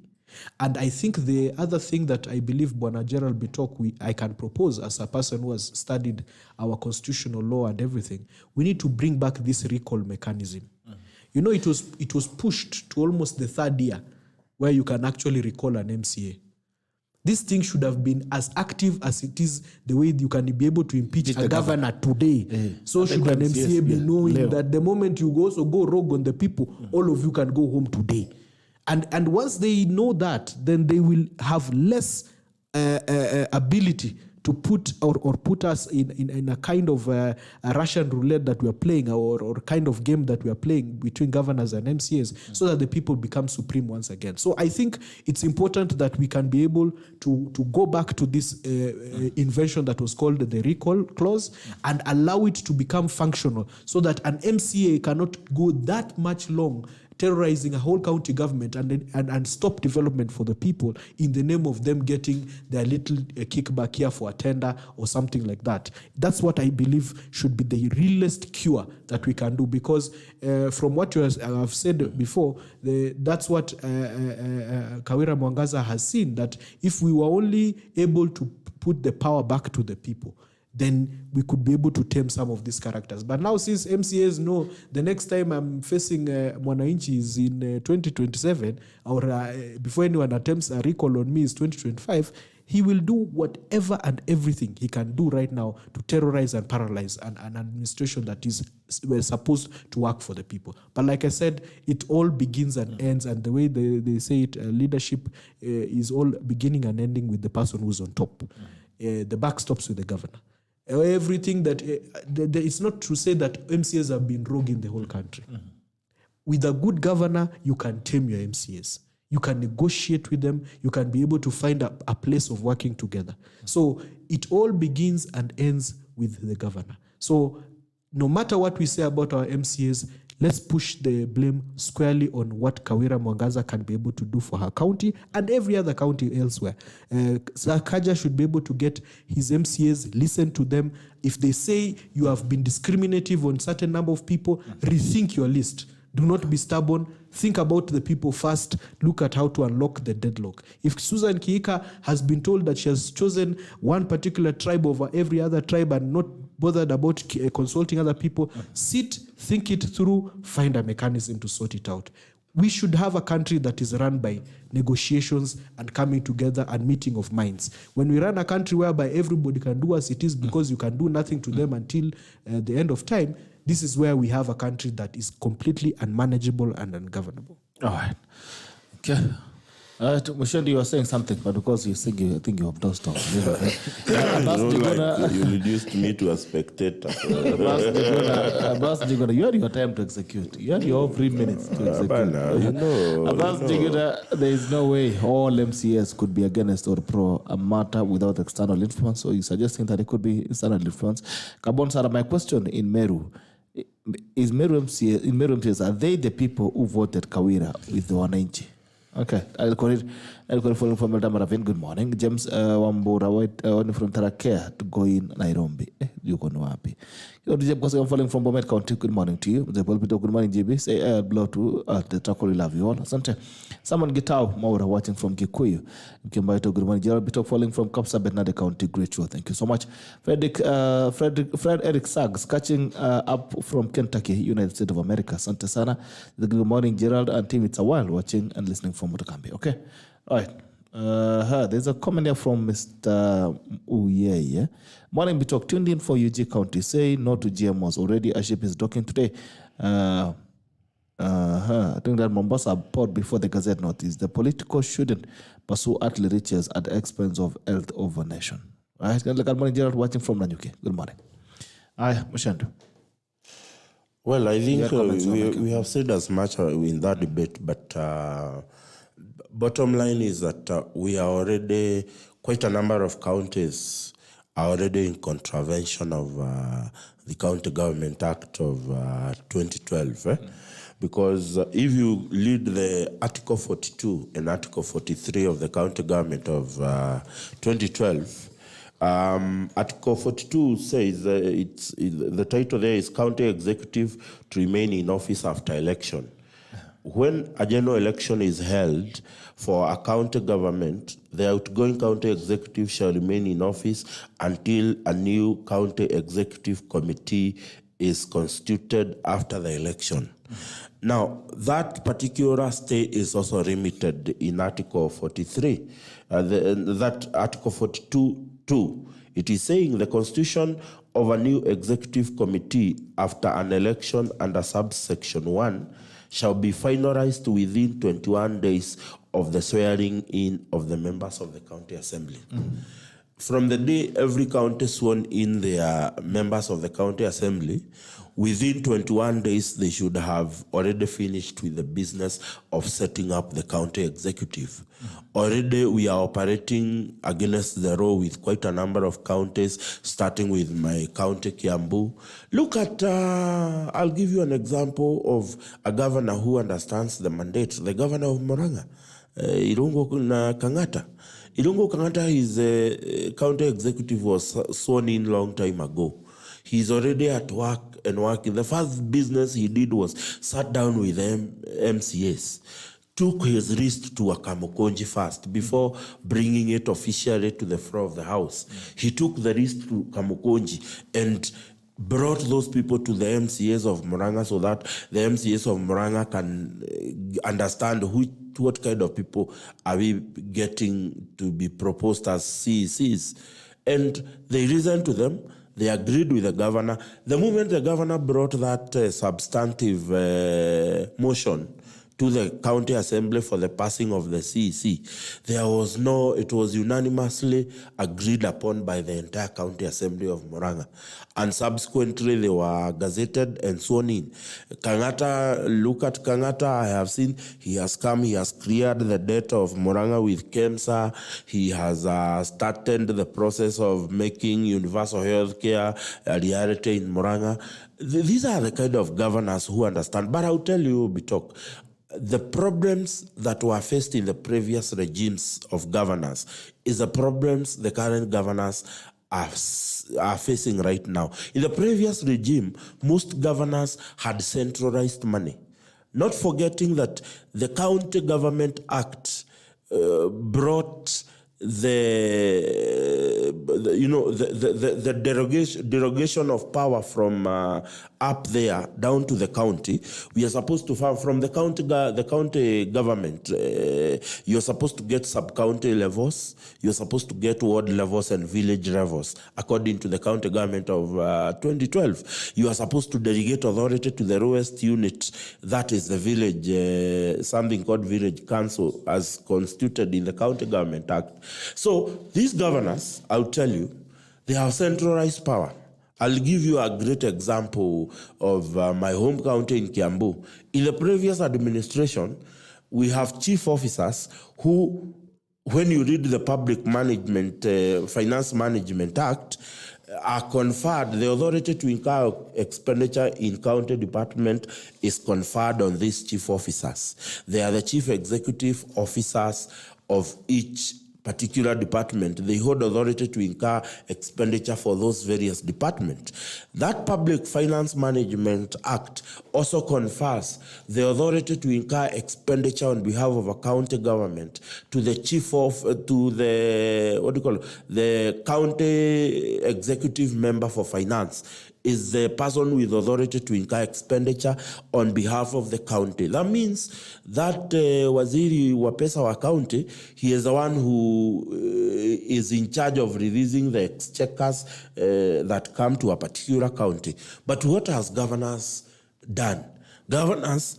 And I think the other thing that I believe Bwana Gerald Bitok, I can propose as a person who has studied our constitutional law and everything, we need to bring back this recall mechanism. You know, it was pushed to almost the third year where you can actually recall an MCA. This thing should have been as active as it is the way you can be able to impeach a governor today. So should an MCA be knowing that the moment you also go rogue on the people, all of you can go home today. And once they know that, then they will have less ability to put us in a kind of a Russian roulette that we are playing, or kind of game that we are playing between governors and MCAs, so that the people become supreme once again. So I think it's important that we can be able to go back to this invention that was called the recall clause and allow it to become functional, so that an MCA cannot go that much long terrorizing a whole county government and stop development for the people in the name of them getting their little kickback here for a tender or something like that. That's what I believe should be the realest cure that we can do, because from what you have said before, that's what Kawira Mwangaza has seen, that if we were only able to put the power back to the people, then we could be able to tame some of these characters. But now, since MCAs know the next time I'm facing Mwananchi is in 2027, or before anyone attempts a recall on me is 2025, he will do whatever and everything he can do right now to terrorize and paralyze an administration that we're supposed to work for the people. But like I said, it all begins and ends, and the way they say it, leadership is all beginning and ending with the person who's on top. The buck stops with the governor. Everything that it's not to say that MCAs have been rogue in the whole country. With a good governor, you can tame your MCAs. You can negotiate with them. You can be able to find a place of working together. So it all begins and ends with the governor. So no matter what we say about our MCAs, let's push the blame squarely on what Kawira Mwangaza can be able to do for her county and every other county elsewhere. Sakaja should be able to get his MCAs, listen to them. If they say you have been discriminative on certain number of people, rethink your list. Do not be stubborn. Think about the people first. Look at how to unlock the deadlock. If Susan Kiika has been told that she has chosen one particular tribe over every other tribe and not bothered about consulting other people, sit, think it through, find a mechanism to sort it out. We should have a country that is run by negotiations and coming together and meeting of minds. When we run a country whereby everybody can do as it is because you can do nothing to them until the end of time, this is where we have a country that is completely unmanageable and ungovernable. All right. Okay. Mushendi, you were saying something, but because you think you have dozed off. You reduced me to a spectator. Abbas Jigona, you had your time to execute. You had your 3 minutes to execute. Abbas Jigona, there is no way all MCAs could be against or pro a matter without external influence. So you're suggesting that it could be external influence. Kabon Sara, my question in Meru, in Meru MCAs, are they the people who voted Kawira with the Wananchi? Okay, I'll call it following from Eldamaravin. Good morning. James Wambura from Tarakea to go in Nairobi. You go no happy. Because I'm following from Bomet County. Good morning to you. The Pulpito, good morning, GB. Say blow to the Takoli, love you all. Asante. Someone Gitao Maura watching from Kikuyu. Kimbaito, good morning. Gerald Bitok falling from Kapsa, Bernard County. Great show. Thank you so much. Fred Eric Sags catching up from Kentucky, United States of America. Asante sana. Good morning, Gerald and team. It's a while watching and listening from Motokambi. Okay. All right. There's a comment here from Mr. Uye. Morning, Bitok. Tuned in for UG County. Say no to GMOs. Already a ship is docking today. I think that Mombasa port before the Gazette notice. The political shouldn't pursue earthly riches at the expense of health of a nation. All right. Good morning, Gerald, watching from Nanyuki. Good morning. Hi, Mushendu. Well, I think we have said as much in that debate, but bottom line is that we are already, quite a number of counties are already in contravention of the County Government Act of 2012. because if you read the Article 42 and Article 43 of the County Government of 2012, Article 42 says the title there is County Executive to remain in office after election. When a general election is held for a county government, the outgoing county executive shall remain in office until a new county executive committee is constituted after the election. Now, that particular stay is also limited in Article 43. That Article 42(2), it is saying the constitution of a new executive committee after an election under subsection 1 shall be finalized within 21 days of the swearing in of the members of the county assembly. From the day every county sworn in their members of the county assembly, within 21 days they should have already finished with the business of setting up the county executive. Already we are operating against the law with quite a number of counties, starting with my county, Kiambu. Look at, I'll give you an example of a governor who understands the mandate, the governor of Murang'a, Irungu Kang'ata. Irungu Kang'ata, his county executive was sworn in long time ago. He's already at work and working. The first business he did was sat down with MCAs, took his list to Akamukonji first before bringing it officially to the floor of the House. He took the list to Kamukonji and brought those people to the MCAs of Murang'a so that the MCAs of Murang'a can understand what kind of people are we getting to be proposed as CECs. And they listened to them. They agreed with the governor. The moment the governor brought that substantive motion to the county assembly for the passing of the CEC, it was unanimously agreed upon by the entire county assembly of Murang'a. And subsequently they were gazetted and sworn in. Kang'ata, look at Kang'ata, I have seen he has come, he has cleared the debt of Murang'a with KEMSA. He has started the process of making universal health care a reality in Murang'a. These are the kind of governors who understand. But I'll tell you, Bitok, the problems that were faced in the previous regimes of governors is the problems the current governors are facing right now. In the previous regime, most governors had centralized money. Not forgetting that the County Government Act brought the derogation of power from up there down to the county. We are supposed to have from the county government. You're supposed to get sub-county levels. You're supposed to get ward levels and village levels. According to the county government of 2012, you are supposed to delegate authority to the lowest unit. That is the village, something called village council, as constituted in the County Government Act. So these governors, I'll tell you, they have centralized power. I'll give you a great example of my home county in Kiambu. In the previous administration, we have chief officers who, when you read the Public Management, Finance Management Act, are conferred, the authority to incur expenditure in county department is conferred on these chief officers. They are the chief executive officers of each particular department. They hold authority to incur expenditure for those various departments. That Public Finance Management Act also confers the authority to incur expenditure on behalf of a county government to the the county executive member for finance is the person with authority to incur expenditure on behalf of the county. That means that Waziri wa Pesa wa county, he is the one who is in charge of releasing the exchequers that come to a particular county. But what has governors done? Governors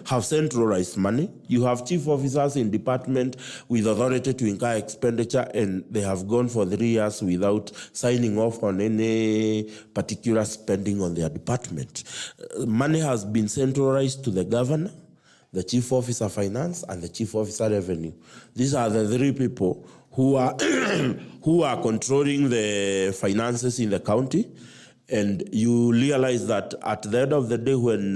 have centralized money. You have chief officers in department with authority to incur expenditure, and they have gone for 3 years without signing off on any particular spending on their department. Money has been centralized to the governor, the chief officer finance, and the chief officer revenue. These are the 3 people who are who are controlling the finances in the county. And you realize that at the end of the day, when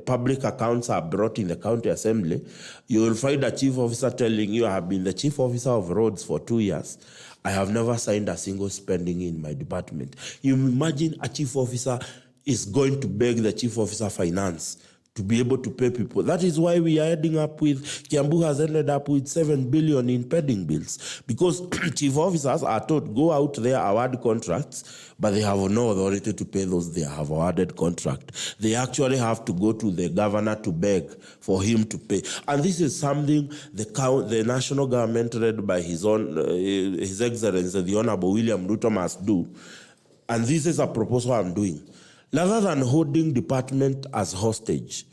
public accounts are brought in the county assembly, you will find a chief officer telling you, I have been the chief officer of roads for 2 years. I have never signed a single spending in my department. You imagine a chief officer is going to beg the chief officer finance to be able to pay people. That is why we are ending up with, Kiambu has ended up with 7 billion in pending bills, because chief officers are told, go out there, award contracts, but they have no authority to pay those they have awarded contract. They actually have to go to the governor to beg for him to pay. And this is something the national government, led by His Excellency, the Honorable William Ruto, must do. And this is a proposal I'm doing. Rather than holding department as hostage,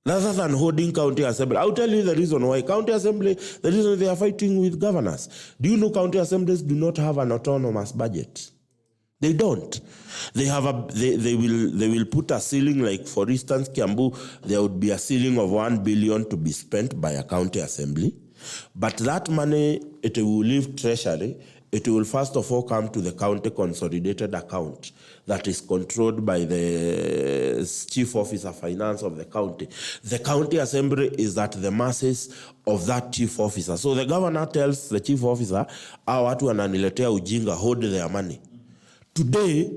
rather than holding county assembly, I'll tell you the reason why. County assembly, the reason they are fighting with governors. Do you know county assemblies do not have an autonomous budget? They don't. They have they will put a ceiling, like for instance, Kiambu, there would be a ceiling of 1 billion to be spent by a county assembly. But that money, it will leave treasury. It will first of all come to the county consolidated account that is controlled by the chief officer finance of the county. The county assembly is at the mercy of that chief officer. So the governor tells the chief officer, watu wananiletea ujinga, hold their money. Today,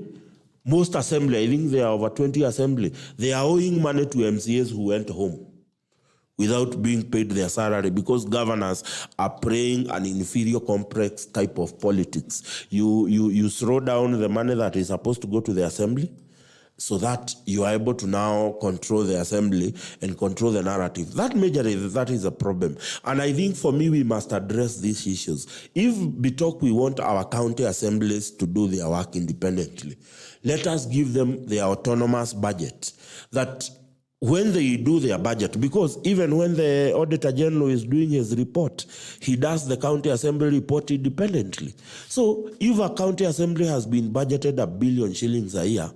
most assembly, I think there are over 20 assembly, they are owing money to MCAs who went home without being paid their salary, because governors are playing an inferior complex type of politics. You throw down the money that is supposed to go to the assembly so that you are able to now control the assembly and control the narrative. That is a problem. And I think for me, we must address these issues. If we want our county assemblies to do their work independently, let us give them their autonomous budget, that when they do their budget, because even when the Auditor General is doing his report, he does the county assembly report independently. So if a county assembly has been budgeted 1 billion shillings a year,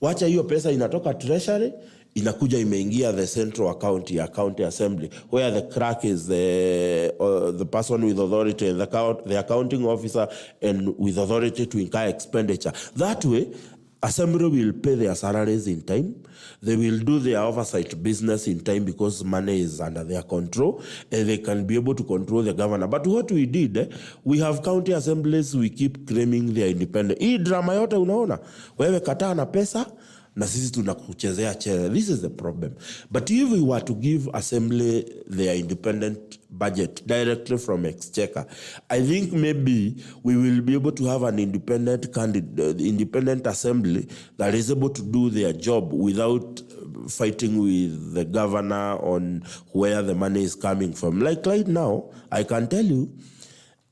wacha hiyo pesa inatoka treasury, inakuja imeingia the central account ya county assembly, where the clerk is the person with authority, and the accounting officer and with authority to incur expenditure. That way, assembly will pay their salaries in time. They will do their oversight business in time, because money is under their control, and they can be able to control the governor. But what we did, we have county assemblies, we keep claiming they are independent. Hii drama yote unaona, wewe kataa na pesa, na sisi tunakuchezea chere. This is the problem. But if we were to give assembly their independent budget directly from exchequer, I think maybe we will be able to have an independent assembly that is able to do their job without fighting with the governor on where the money is coming from. Like right now, I can tell you,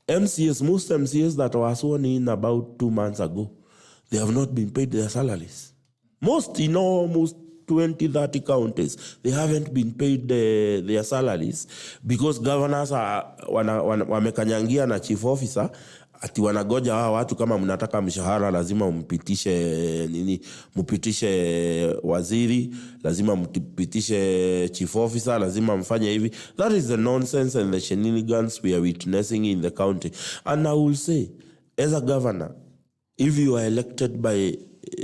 most MCAs that were sworn in about 2 months ago, they have not been paid their salaries. Most 20, 30 counties, they haven't been paid their salaries, because governors are wamekanyangia na chief officer, ati wanagoja watu kama mnataka mshahara lazima mpitishe waziri, lazima mpitishe chief officer, lazima mfanye hivi. That is the nonsense and the shenanigans we are witnessing in the county. And I will say, as a governor, if you are elected by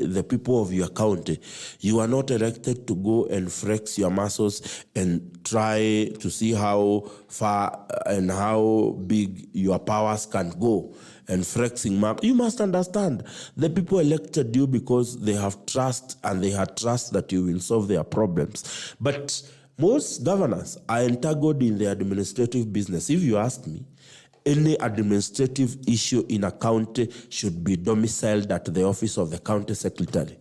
the people of your county, you are not elected to go and flex your muscles and try to see how far and how big your powers can go and flexing. You must understand, the people elected you because they have trust, and they had trust that you will solve their problems. But most governors are entangled in the administrative business. If you ask me, any administrative issue in a county should be domiciled at the office of the county secretary.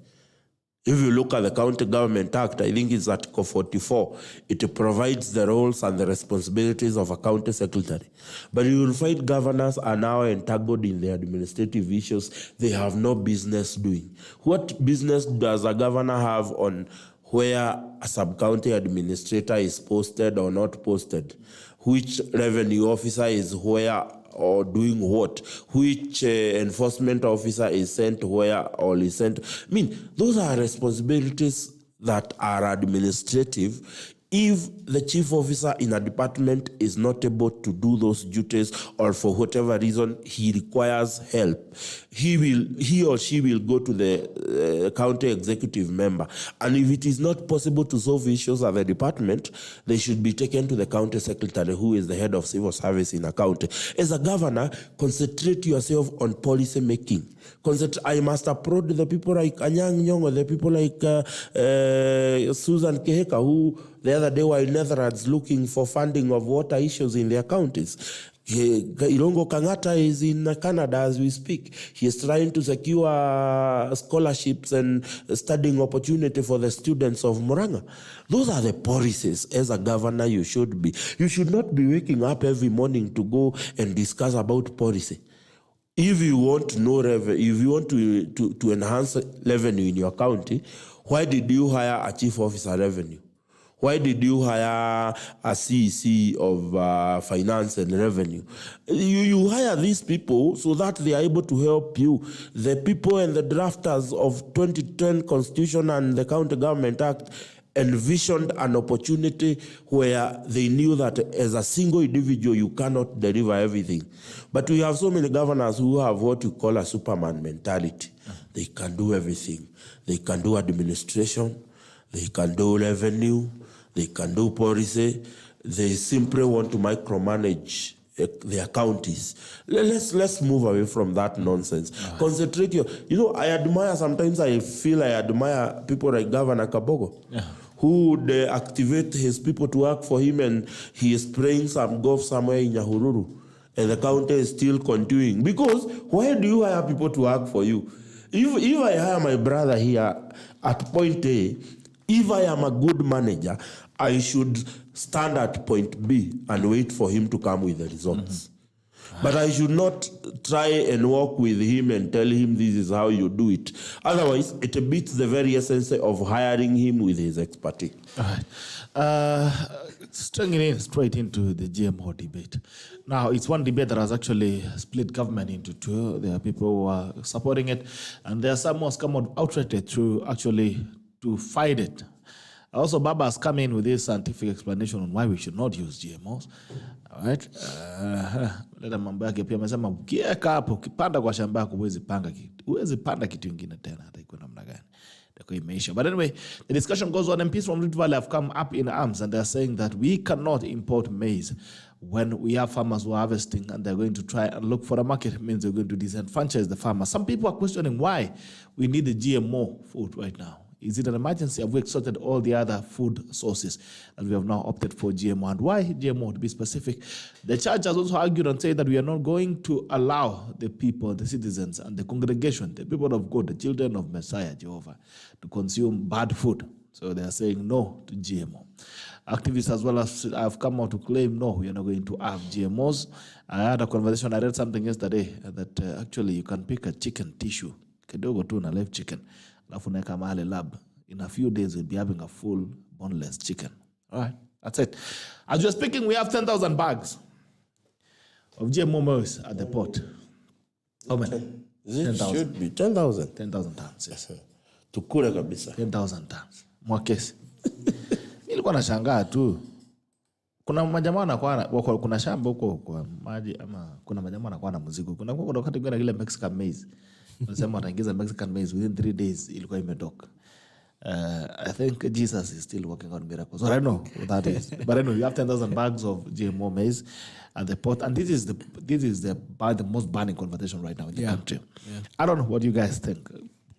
If you look at the County Government Act, I think it's Article 44, it provides the roles and the responsibilities of a county secretary. But you will find governors are now entangled in the administrative issues they have no business doing. What business does a governor have on where a sub-county administrator is posted or not posted? Which revenue officer is where or doing what? Which enforcement officer is sent where or is sent? I mean, those are responsibilities that are administrative If the chief officer in a department is not able to do those duties, or for whatever reason he requires help, he or she will go to the county executive member. And if it is not possible to solve issues at the department, they should be taken to the county secretary, who is the head of civil service in a county. As a governor, concentrate yourself on policy making. I must applaud the people like Anyang' Nyong'o, the people like Susan Keheka, who the other day were in Netherlands looking for funding of water issues in their counties. Ilongo Kangata is in Canada as we speak. He is trying to secure scholarships and studying opportunity for the students of Murang'a. Those are the policies as a governor you should be. You should not be waking up every morning to go and discuss about policy. If you want to know if you want to enhance revenue in your county, why did you hire a chief officer revenue? Why did you hire a CEC of finance and revenue? You hire these people so that they are able to help you. The people and the drafters of 2010 Constitution and the County Government Act envisioned an opportunity where they knew that as a single individual you cannot deliver everything. But we have so many governors who have what we call a Superman mentality. They can do everything. They can do administration. They can do revenue. They can do policy. They simply want to micromanage their counties. Let's move away from that nonsense. Concentrate I admire, sometimes I feel I admire people like Governor Kabogo, who would activate his people to work for him, and he is playing some golf somewhere in Nyahururu, and the county is still continuing. Because why do you hire people to work for you? If I hire my brother here at point A, if I am a good manager, I should stand at point B and wait for him to come with the results. But I should not try and work with him and tell him this is how you do it. Otherwise, it beats the very essence of hiring him with his expertise. All right. Stringing in straight into the GMO debate. Now, it's one debate that has actually split government into two. There are people who are supporting it, and there are some who have come out outright to fight it. Also, Baba has come in with this scientific explanation on why we should not use GMOs. All right. Leta mambo yake pia amesema ukiweka hapo ukipanda kwa shamba yako huwezi panda kitu kingine tena hata iko namna gani. But anyway, the discussion goes on. MPs from Rift Valley have come up in arms, and they're saying that we cannot import maize when we have farmers who are harvesting, and they're going to try and look for a market. It means they're going to disenfranchise the farmers. Some people are questioning why we need the GMO food right now. Is it an emergency? Have we exhausted all the other food sources and we have now opted for GMO? And why GMO, to be specific? The church has also argued and said that we are not going to allow the people, the citizens and the congregation, the people of God, the children of Messiah, Jehovah, to consume bad food. So they are saying no to GMO. Activists as well have come out to claim, no, we are not going to have GMOs. I had a conversation, I read something yesterday that actually you can pick a chicken tissue, kidogo tu na live chicken, alafu naeka mahali lab. In a few days, we'll be having a full boneless chicken. All right, that's it. As we're speaking, we have 10,000 bags of GMO maize at the port. How many? It should be 10,000. 10,000 tons, yes. Tukule kabisa. 10,000 tons. MWAKESI. Nilikuwa nashangaa tu. Kuna majamaa wanakuwa kuna shamba huko kwa maji, ama kuna majamaa wanakuwa na mzigo. Kuna wakati kuna ile Mexican maize. Wanasema wataingiza Mexican maize within 3 days ilikuwa imetoka. I think Jesus is still working on miracles. So I don't know what that is. But anyway, you have 10,000 bags of GMO maize at the port, and this is the most burning conversation right now in the country. Yeah. I don't know what you guys think.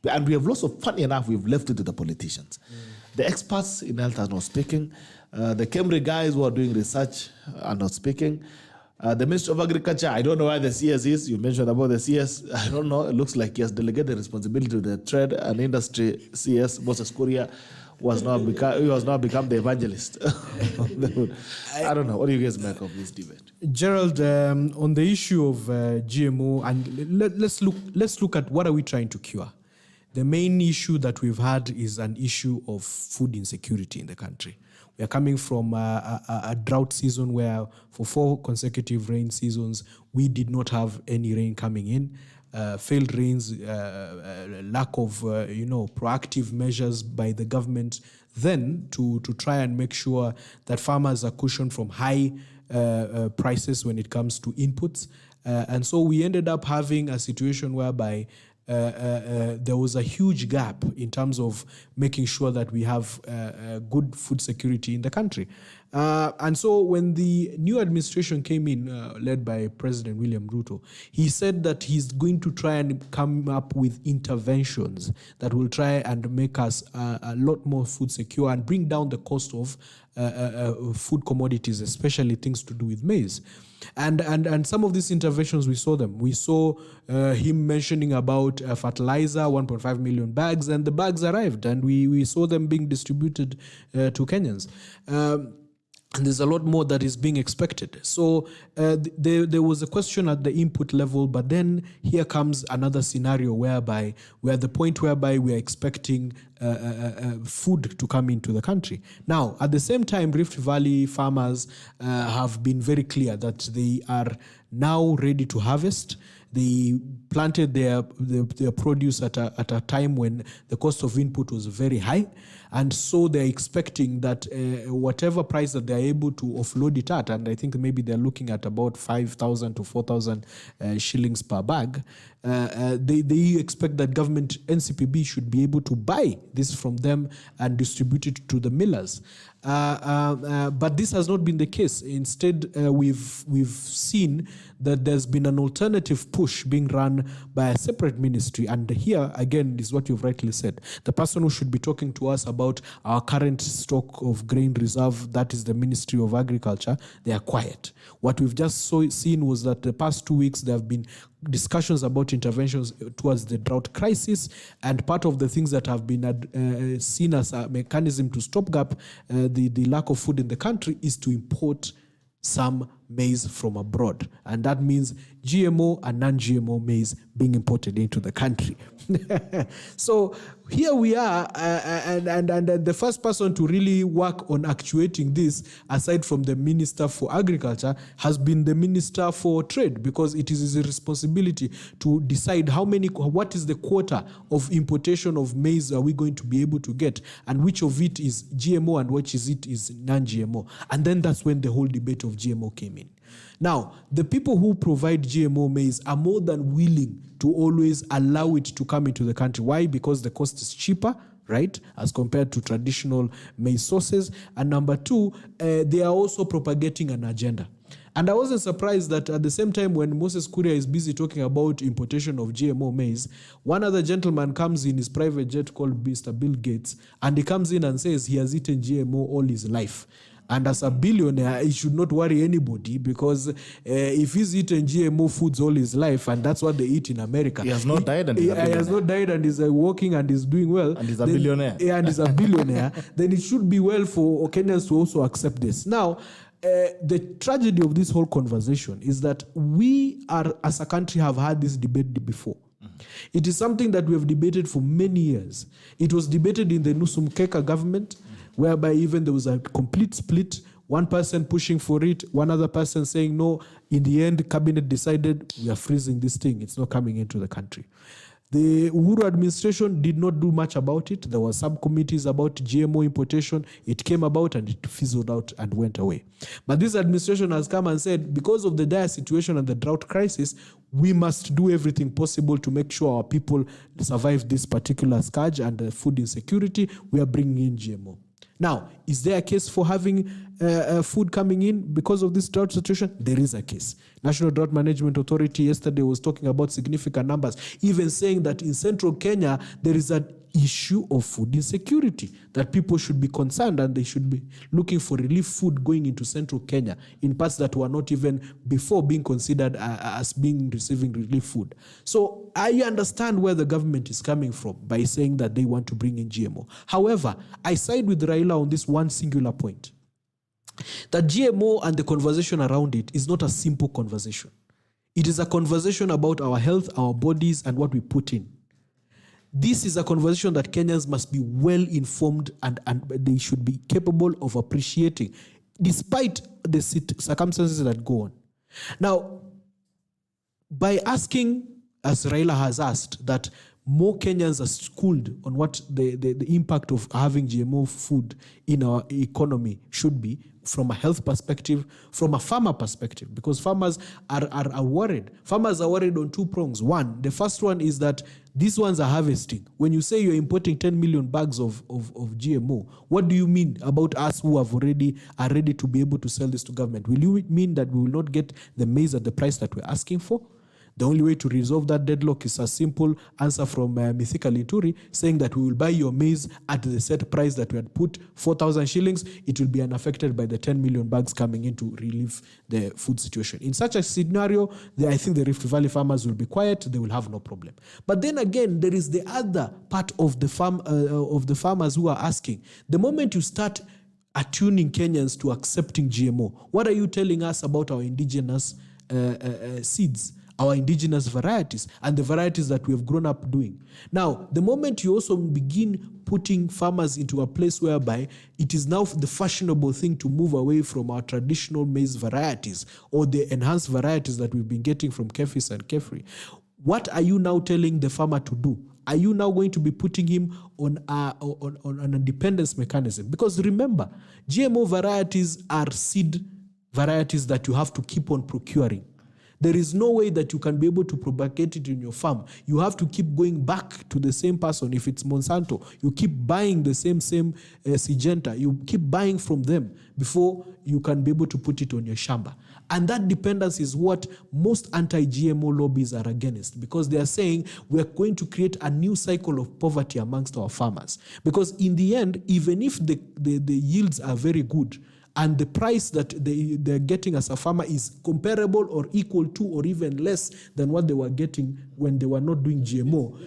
And we have lots of, funny enough, we've left it to the politicians. The experts in health are not speaking. The Cambridge guys who are doing research are not speaking. The Ministry of Agriculture, I don't know why the CS is. You mentioned about the CS. I don't know. It looks like he has delegated responsibility to the trade and industry CS, Moses Kuria, who has now become the evangelist. I don't know. What do you guys make of this debate? Gerald, on the issue of GMO, and let's look at what are we trying to cure. The main issue that we've had is an issue of food insecurity in the country. We are coming from a drought season where for 4 consecutive rain seasons, we did not have any rain coming in. Failed rains, lack of proactive measures by the government then to try and make sure that farmers are cushioned from high prices when it comes to inputs. And so we ended up having a situation whereby there was a huge gap in terms of making sure that we have good food security in the country. And so when the new administration came in, led by President William Ruto, he said that he's going to try and come up with interventions that will try and make us a lot more food secure and bring down the cost of food commodities, especially things to do with maize. And some of these interventions, we saw them. We saw him mentioning about fertilizer, 1.5 million bags, and the bags arrived, and we saw them being distributed to Kenyans. And there's a lot more that is being expected. So there was a question at the input level, but then here comes another scenario whereby we're at the point whereby we're expecting food to come into the country. Now, at the same time, Rift Valley farmers have been very clear that they are now ready to harvest. They planted their produce at a time when the cost of input was very high. And so they're expecting that whatever price that they're able to offload it at, and I think maybe they're looking at about 5,000 to 4,000 shillings per bag, they expect that government NCPB should be able to buy this from them and distribute it to the millers. But this has not been the case. Instead, we've seen that there's been an alternative push being run by a separate ministry. And here, again, is what you've rightly said. The person who should be talking to us about our current stock of grain reserve, that is the Ministry of Agriculture, they are quiet. What we've just seen was that the past 2 weeks, there have been discussions about interventions towards the drought crisis, and part of the things that have been seen as a mechanism to stopgap the lack of food in the country is to import some maize from abroad. And that means GMO and non-GMO maize being imported into the country. So here we are, and the first person to really work on actuating this, aside from the Minister for Agriculture, has been the Minister for Trade, because it is his responsibility to decide what is the quota of importation of maize are we going to be able to get, and which of it is GMO and which is non-GMO. And then that's when the whole debate of GMO came in. Now, the people who provide GMO maize are more than willing to always allow it to come into the country. Why? Because the cost is cheaper, right, as compared to traditional maize sources. And number two, they are also propagating an agenda. And I wasn't surprised that at the same time when Moses Kuria is busy talking about importation of GMO maize, one other gentleman comes in his private jet called Mr. Bill Gates, and he comes in and says he has eaten GMO all his life. And as a billionaire, he should not worry anybody, because if he's eaten GMO foods all his life, and that's what they eat in America. He has not died and is working and is doing well. And he's a billionaire. And he's a billionaire. Then it should be well for Kenyans to also accept this. Now, the tragedy of this whole conversation is that we are, as a country, have had this debate before. It is something that we have debated for many years. It was debated in the Nusu Mkeka government, whereby even there was a complete split, one person pushing for it, one other person saying no. In the end, cabinet decided we are freezing this thing. It's not coming into the country. The Uhuru administration did not do much about it. There were subcommittees about GMO importation. It came about and it fizzled out and went away. But this administration has come and said, because of the dire situation and the drought crisis, we must do everything possible to make sure our people survive this particular scourge and the food insecurity. We are bringing in GMO. Now, is there a case for having food coming in because of this drought situation? There is a case. National Drought Management Authority yesterday was talking about significant numbers, even saying that in central Kenya, there is an issue of food insecurity, that people should be concerned and they should be looking for relief food going into central Kenya in parts that were not even before being considered as being receiving relief food. So I understand where the government is coming from by saying that they want to bring in GMO. However, I side with Raila on this one singular point, that GMO and the conversation around it is not a simple conversation. It is a conversation about our health, our bodies, and what we put in. This is a conversation that Kenyans must be well informed and they should be capable of appreciating, despite the circumstances that go on. Now, by asking, as Raila has asked, that more Kenyans are schooled on what the impact of having GMO food in our economy should be from a health perspective, from a farmer perspective, because farmers are worried. Farmers are worried on two prongs. One, the first one is that these ones are harvesting. When you say you're importing 10 million bags of GMO, what do you mean about us who are ready to be able to sell this to government? Will you mean that we will not get the maize at the price that we're asking for? The only way to resolve that deadlock is a simple answer from Mithika Linturi saying that we will buy your maize at the set price that we had put, 4,000 shillings. It will be unaffected by the 10 million bags coming in to relieve the food situation. In such a scenario, I think the Rift Valley farmers will be quiet. They will have no problem. But then again, there is the other part of the farmers who are asking. The moment you start attuning Kenyans to accepting GMO, what are you telling us about our indigenous seeds? Our indigenous varieties and the varieties that we have grown up doing. Now, the moment you also begin putting farmers into a place whereby it is now the fashionable thing to move away from our traditional maize varieties or the enhanced varieties that we've been getting from Kefis and Kefri, what are you now telling the farmer to do? Are you now going to be putting him on a dependence mechanism? Because remember, GMO varieties are seed varieties that you have to keep on procuring. There is no way that you can be able to propagate it in your farm. You have to keep going back to the same person. If it's Monsanto, you keep buying the same Syngenta. You keep buying from them before you can be able to put it on your shamba. And that dependence is what most anti-GMO lobbies are against, because they are saying we are going to create a new cycle of poverty amongst our farmers. Because in the end, even if the yields are very good, and the price that they're getting as a farmer is comparable or equal to or even less than what they were getting when they were not doing GMO,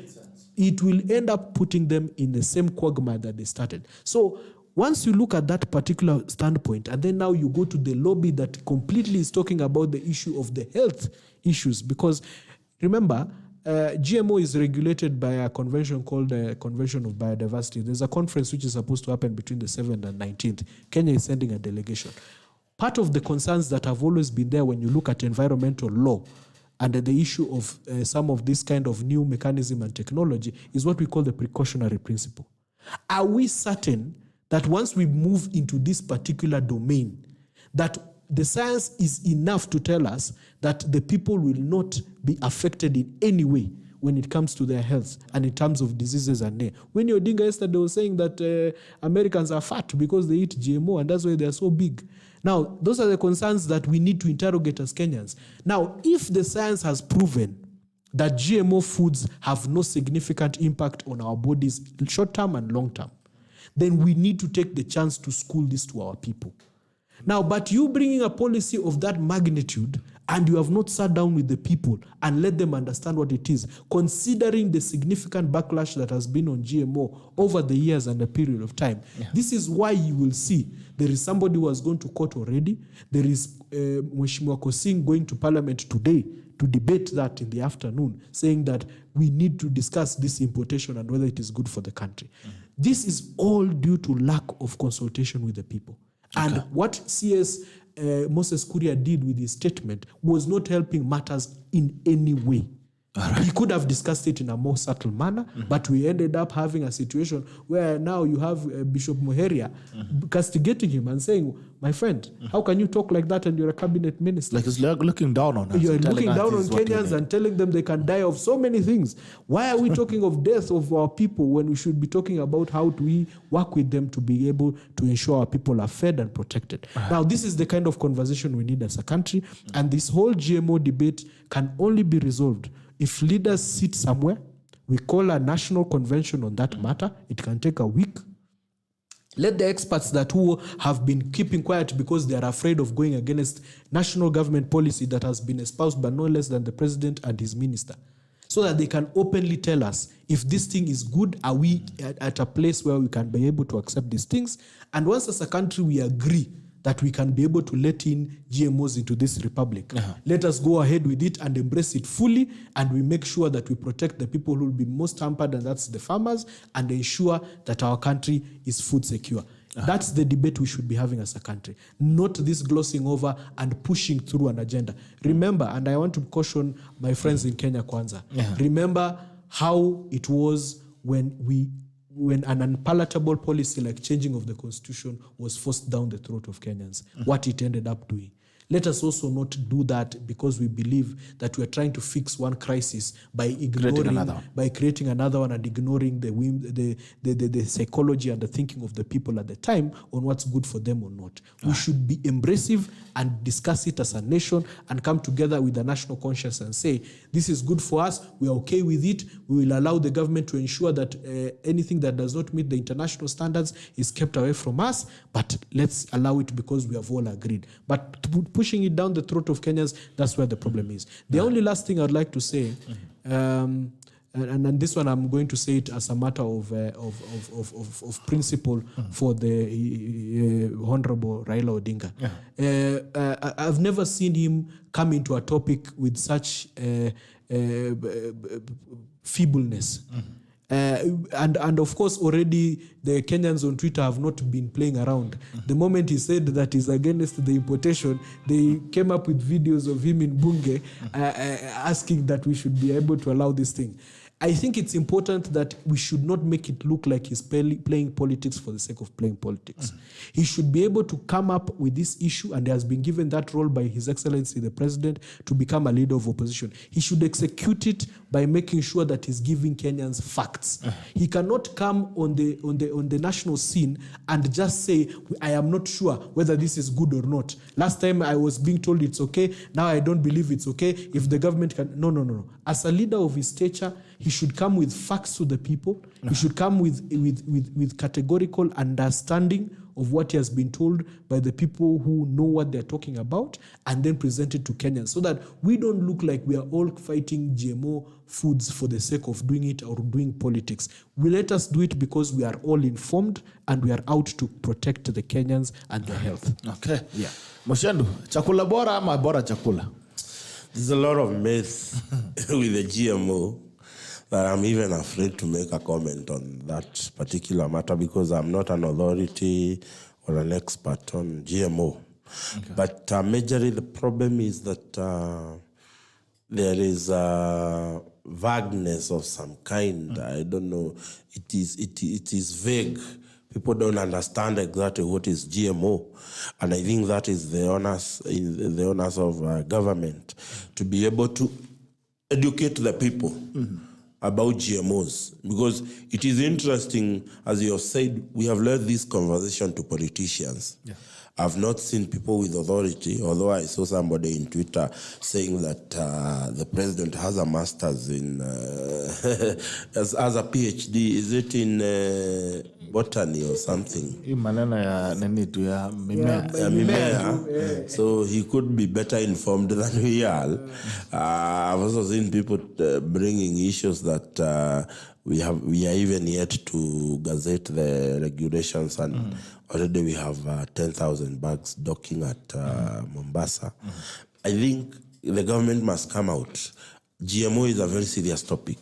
it will end up putting them in the same quagmire that they started. So once you look at that particular standpoint, and then now you go to the lobby that completely is talking about the issue of the health issues, because remember, GMO is regulated by a convention called the Convention of Biodiversity. There's a conference which is supposed to happen between the 7th and 19th. Kenya is sending a delegation. Part of the concerns that have always been there when you look at environmental law and the issue of some of this kind of new mechanism and technology is what we call the precautionary principle. Are we certain that once we move into this particular domain, that the science is enough to tell us that the people will not be affected in any way when it comes to their health and in terms of diseases and name? When Odinga yesterday was saying that Americans are fat because they eat GMO and that's why they're so big. Now, those are the concerns that we need to interrogate as Kenyans. Now, if the science has proven that GMO foods have no significant impact on our bodies, short-term and long-term, then we need to take the chance to school this to our people. Now, but you bringing a policy of that magnitude and you have not sat down with the people and let them understand what it is, considering the significant backlash that has been on GMO over the years and a period of time. Yeah. This is why you will see there is somebody who has gone to court already. There is MWAKESI going to parliament today to debate that in the afternoon, saying that we need to discuss this importation and whether it is good for the country. Mm-hmm. This is all due to lack of consultation with the people. Okay. And what CS Moses Kuria did with his statement was not helping matters in any way. Right. He could have discussed it in a more subtle manner, but we ended up having a situation where now you have Bishop Muheria castigating him and saying, my friend, how can you talk like that and you're a cabinet minister? Like he's looking down on us. You're looking down on Kenyans and telling them they can die of so many things. Why are we talking of death of our people when we should be talking about how do we work with them to be able to ensure our people are fed and protected? Now, this is the kind of conversation we need as a country, and this whole GMO debate can only be resolved if leaders sit somewhere, we call a national convention on that matter. It can take a week. Let the experts that who have been keeping quiet because they are afraid of going against national government policy that has been espoused by no less than the president and his minister, so that they can openly tell us if this thing is good, are we at a place where we can be able to accept these things? And once as a country we agree that we can be able to let in GMOs into this republic. Let us go ahead with it and embrace it fully, and we make sure that we protect the people who will be most hampered, and that's the farmers, and ensure that our country is food secure. That's the debate we should be having as a country, not this glossing over and pushing through an agenda. Remember, and I want to caution my friends in Kenya Kwanza, remember how it was when an unpalatable policy like changing of the constitution was forced down the throat of Kenyans, what it ended up doing. Let us also not do that because we believe that we are trying to fix one crisis by creating another one and ignoring the psychology and the thinking of the people at the time on what's good for them or not. We should be embracive and discuss it as a nation and come together with a national conscience and say, this is good for us, we are okay with it, we will allow the government to ensure that anything that does not meet the international standards is kept away from us, but let's allow it because we have all agreed. But pushing it down the throat of Kenyans, that's where the problem is. The only last thing I'd like to say, and this one I'm going to say it as a matter of principle for the Honorable Raila Odinga. I've never seen him come into a topic with such feebleness. And of course, already the Kenyans on Twitter have not been playing around. The moment he said that he's against the importation, they came up with videos of him in Bunge asking that we should be able to allow this thing. I think it's important that we should not make it look like he's playing politics for the sake of playing politics. He should be able to come up with this issue, and he has been given that role by His Excellency the President to become a leader of opposition. He should execute it by making sure that he's giving Kenyans facts. He cannot come on the national scene and just say, I am not sure whether this is good or not. Last time I was being told it's okay, now I don't believe it's okay. If the government can... No. As a leader of his stature, he should come with facts to the people. He should come with categorical understanding of what he has been told by the people who know what they're talking about, and then present it to Kenyans so that we don't look like we are all fighting GMO foods for the sake of doing it or doing politics. We let us do it because we are all informed and we are out to protect the Kenyans and their health. Okay. Yeah. Mochendu, chakula bora ama bora chakula? There's a lot of myth with the GMO that I'm even afraid to make a comment on that particular matter because I'm not an authority or an expert on GMO. Okay. But majorly the problem is that there is a vagueness of some kind. I don't know. It is vague. People don't understand exactly what is GMO, and I think that is the onus of government to be able to educate the people about GMOs, because it is interesting, as you have said, we have led this conversation to politicians. Yeah. I've not seen people with authority, although I saw somebody in Twitter saying that the president has a master's in, as a PhD, is it in botany or something? So he could be better informed than we are. I've also seen people bringing issues that we are even yet to gazette the regulations, and already we have 10,000 bags docking at Mombasa. I think the government must come out. GMO is a very serious topic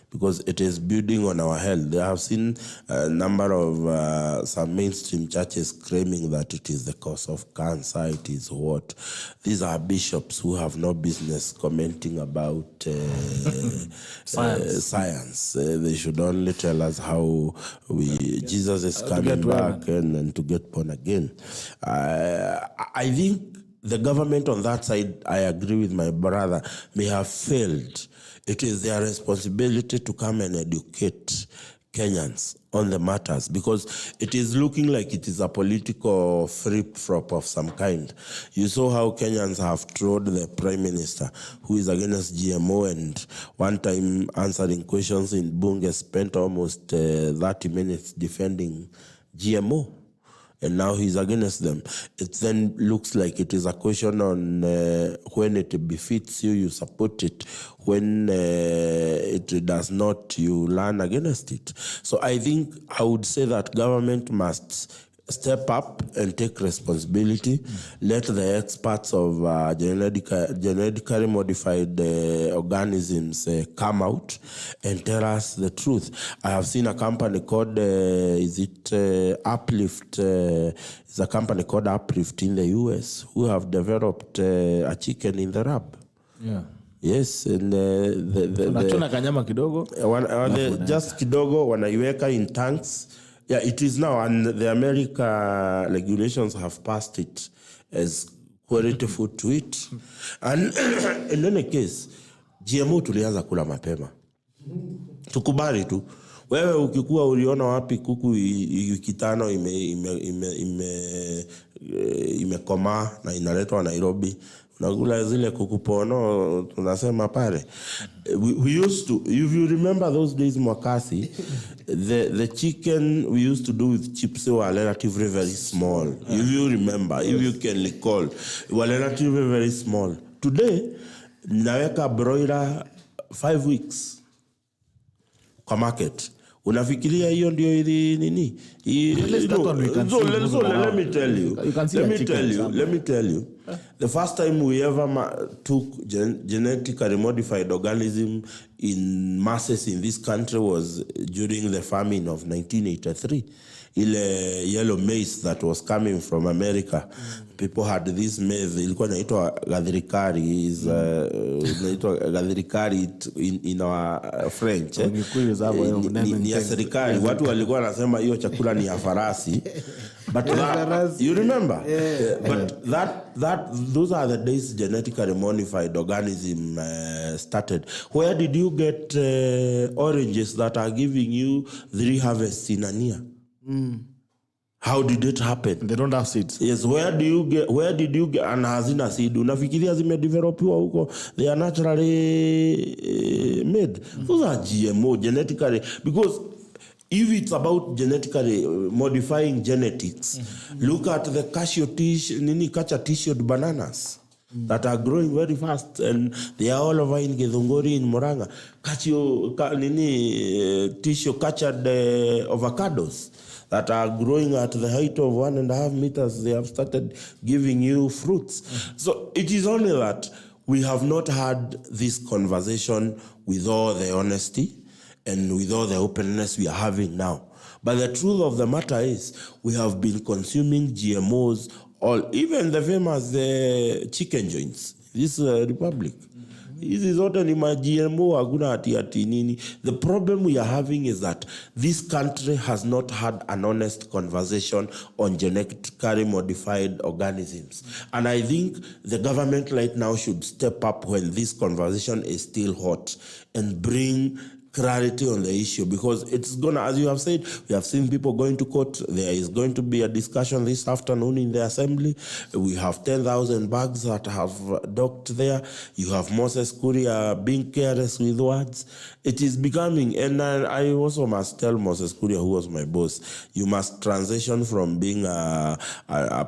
because it is building on our health. I have seen a number of some mainstream churches claiming that it is the cause of cancer, it is what. These are bishops who have no business commenting about science. They should only tell us how Jesus is coming back and to get born again. I think the government on that side, I agree with my brother, may have failed. It is their responsibility to come and educate Kenyans on the matters, because it is looking like it is a political flip-flop of some kind. You saw how Kenyans have trolled the Prime Minister, who is against GMO, and one time answering questions in Bunge spent almost 30 minutes defending GMO. And now he's against them. It then looks like it is a question on when it befits you, you support it. When it does not, you learn against it. So I think I would say that government must step up and take responsibility. Let the experts of genetically modified organisms come out and tell us the truth. I have seen a company called, Uplift? It's a company called Uplift in the US who have developed a chicken in the lab. Yeah. Yes, and Unachuna kanyama kidogo. Just kidogo wanaiweka in tanks. Yeah, it is now, and the America regulations have passed it as quality food to eat. And in any case, GMO tulianza kula mapema. Tukubali tu. Wewe ukikuwa uliona wapi kuku wiki 5 imekomaa na inaletwa Nairobi, unakula zile kuku pono tunasema pale. We used to, if you remember those days MWAKESI, the chicken we used to do with chips were relatively very small. If you remember, if you can recall, were relatively very small. Today, naweka broiler 5 weeks kwa market. Unafikiria hiyo ndio ili nini? So let me tell you. Let me tell you. The first time we ever took genetically modified organism in masses in this country was during the famine of 1983. Ile yellow maize that was coming from America. People had this maize, ilikuwa inaitwa gadhirikari, inaitwa gadhirikari in our French. Ni ya serikali. Watu walikuwa wanasema hiyo chakula ni ya farasi. But you remember? But those are the days genetically modified organism started. Where did you get oranges that are giving you 3 harvests in a year? How did it happen? They don't have seeds. Yes, where did you get and hazina seed? Unafikiria zimedevelopiwa huko? They are naturally made. Those are GMO, genetically, because if it's about genetically modifying genetics, look at the cashew tissued bananas that are growing very fast, and they are all over in Githunguri, in Murang'a. Tissue cultured avocados that are growing at the height of 1.5 meters. They have started giving you fruits. So it is only that we have not had this conversation with all the honesty and with all the openness we are having now. But the truth of the matter is, we have been consuming GMOs, even the famous chicken joints, this republic. Hizi zote ni ma GMO, hakuna ati nini. The problem we are having is that this country has not had an honest conversation on genetically modified organisms. And I think the government right now should step up when this conversation is still hot and bring clarity on the issue, because it's gonna, as you have said, we have seen people going to court. There is going to be a discussion this afternoon in the assembly. We have 10,000 bags that have docked there. You have Moses Kuria being careless with words. It is becoming, and I also must tell Moses Kuria, who was my boss, you must transition from being a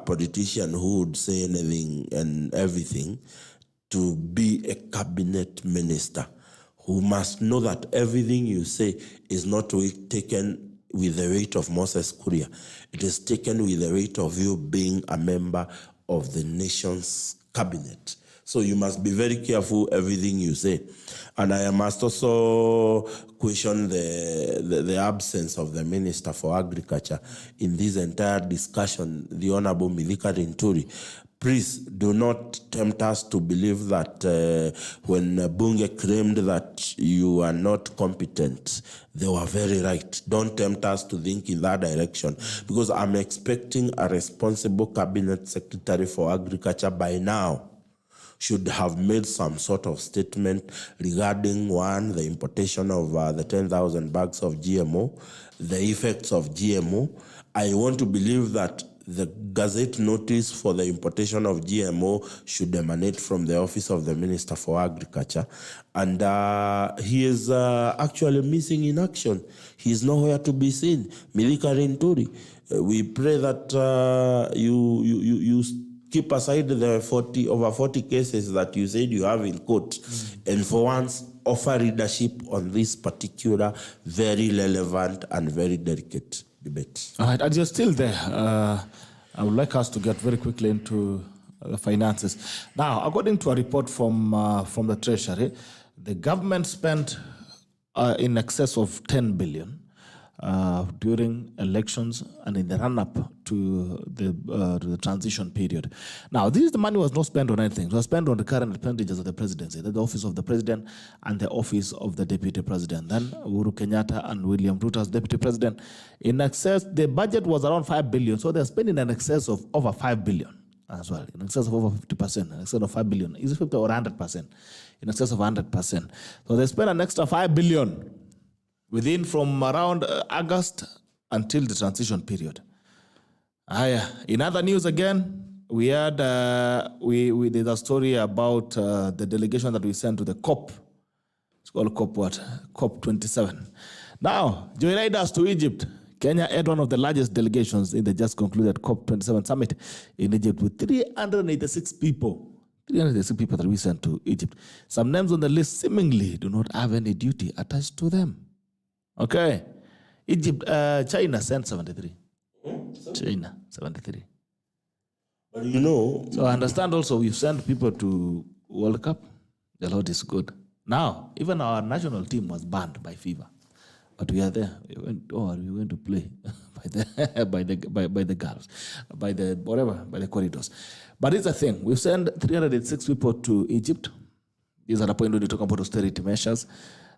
politician who would say anything and everything to be a cabinet minister who must know that everything you say is not taken with the weight of Moses Kuria. It is taken with the weight of you being a member of the nation's cabinet. So you must be very careful everything you say. And I must also question the absence of the Minister for Agriculture in this entire discussion, the Honorable Mithika Linturi. Please do not tempt us to believe that when Bunge claimed that you are not competent, they were very right. Don't tempt us to think in that direction, because I'm expecting a responsible cabinet secretary for agriculture by now should have made some sort of statement regarding, one, the importation of the 10,000 bags of GMO, the effects of GMO. I want to believe that the Gazette notice for the importation of GMO should emanate from the Office of the Minister for Agriculture. And he is actually missing in action. He is nowhere to be seen. Mithika Linturi, we pray that you keep aside the over 40 cases that you said you have in court, and for once offer leadership on this particular very relevant and very delicate debate. All right, as you're still there, I would like us to get very quickly into the finances. Now, according to a report from the Treasury, the government spent in excess of 10 billion during elections and in the run-up to the transition period. Now, the money was not spent on anything. It was spent on the current expenditures of the presidency, the office of the president and the office of the deputy president. Then Uhuru Kenyatta and William Ruto as deputy president. In excess, the budget was around 5 billion, so they're spending in excess of over 5 billion as well, in excess of over 50%, in excess of 5 billion. Is it 50 or 100%? In excess of 100%. So they spent an extra 5 billion within from around August until the transition period. In other news again, we had we did a story about the delegation that we sent to the COP. It's called COP what? COP 27. Now, joyriders to Egypt. Kenya had one of the largest delegations in the just concluded COP 27 summit in Egypt with 386 people. 386 people that we sent to Egypt. Some names on the list seemingly do not have any duty attached to them. Okay. Egypt, China sent 73. China, 73. But you know... So I understand also we send people to World Cup. The Lord is good. Now, even our national team was banned by FIFA. But we are there. We went to play by the girls, by the corridors. But it's a thing. We send 386 people to Egypt. These are the point when you talk about austerity measures.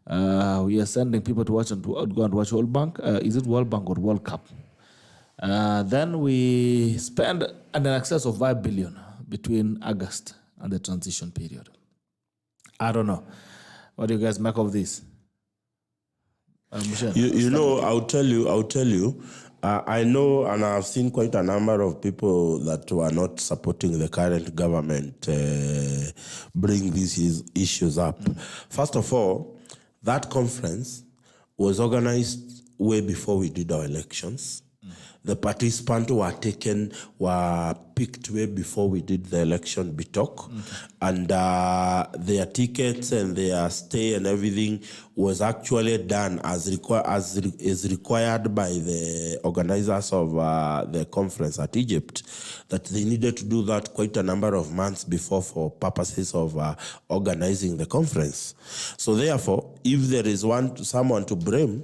We are sending people to watch and to go and watch World Bank. Is it World Bank or World Cup? Then we spend an excess of 5 billion between August and the transition period. I don't know. What do you guys make of this? You know, I'll tell you. I know, and I've seen quite a number of people that were not supporting the current government bring these issues up. First of all, that conference was organized way before we did our elections. The participants were picked way before we did the election BITOC. And their tickets and their stay and everything was actually done as is required by the organizers of the conference at Egypt, that they needed to do that quite a number of months before for purposes of organizing the conference. So therefore, if there is someone to blame,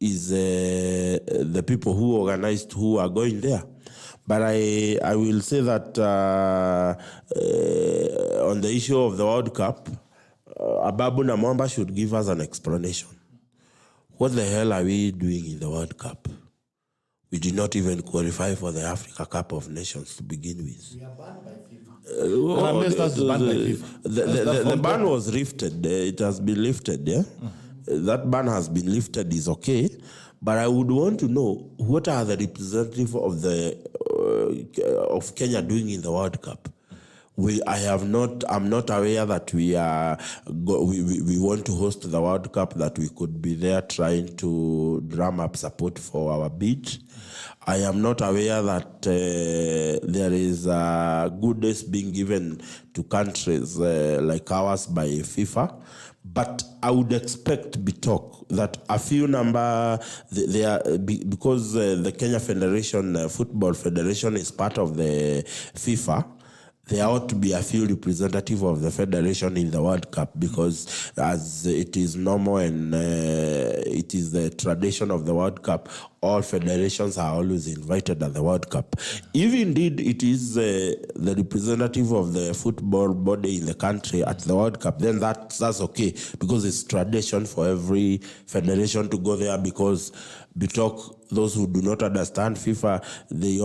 is the people who organized, who are going there. But I will say that on the issue of the World Cup, Ababu Namwamba should give us an explanation. What the hell are we doing in the World Cup? We did not even qualify for the Africa Cup of Nations to begin with. We are banned by FIFA. The ban was lifted. It has been lifted, yeah? That ban has been lifted, is okay, but I would want to know what are the representatives of Kenya doing in the World Cup. I'm not aware that we want to host the World Cup, that we could be there trying to drum up support for our bid. I am not aware that there is goodness being given to countries like ours by FIFA. But I would expect BITOC that a few number, because the Kenya Football Federation is part of the FIFA, there ought to be a few representatives of the federation in the World Cup, because as it is normal and it is the tradition of the World Cup, all federations are always invited at the World Cup. If indeed it is the representative of the football body in the country at the World Cup, then that's okay, because it's tradition for every federation to go there, because BITOC, those who do not understand FIFA, they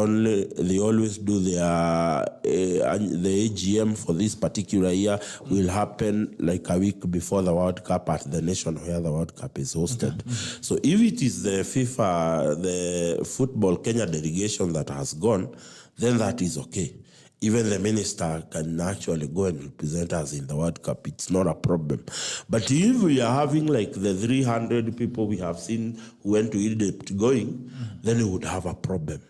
always do their the AGM for this particular year will happen like a week before the World Cup at the nation where the World Cup is hosted. So if it is the FIFA, the Football Kenya delegation that has gone, then that is okay. Even the minister can actually go and represent us in the World Cup. It's not a problem. But if we are having like the 300 people we have seen who went to Egypt going, then we would have a problem.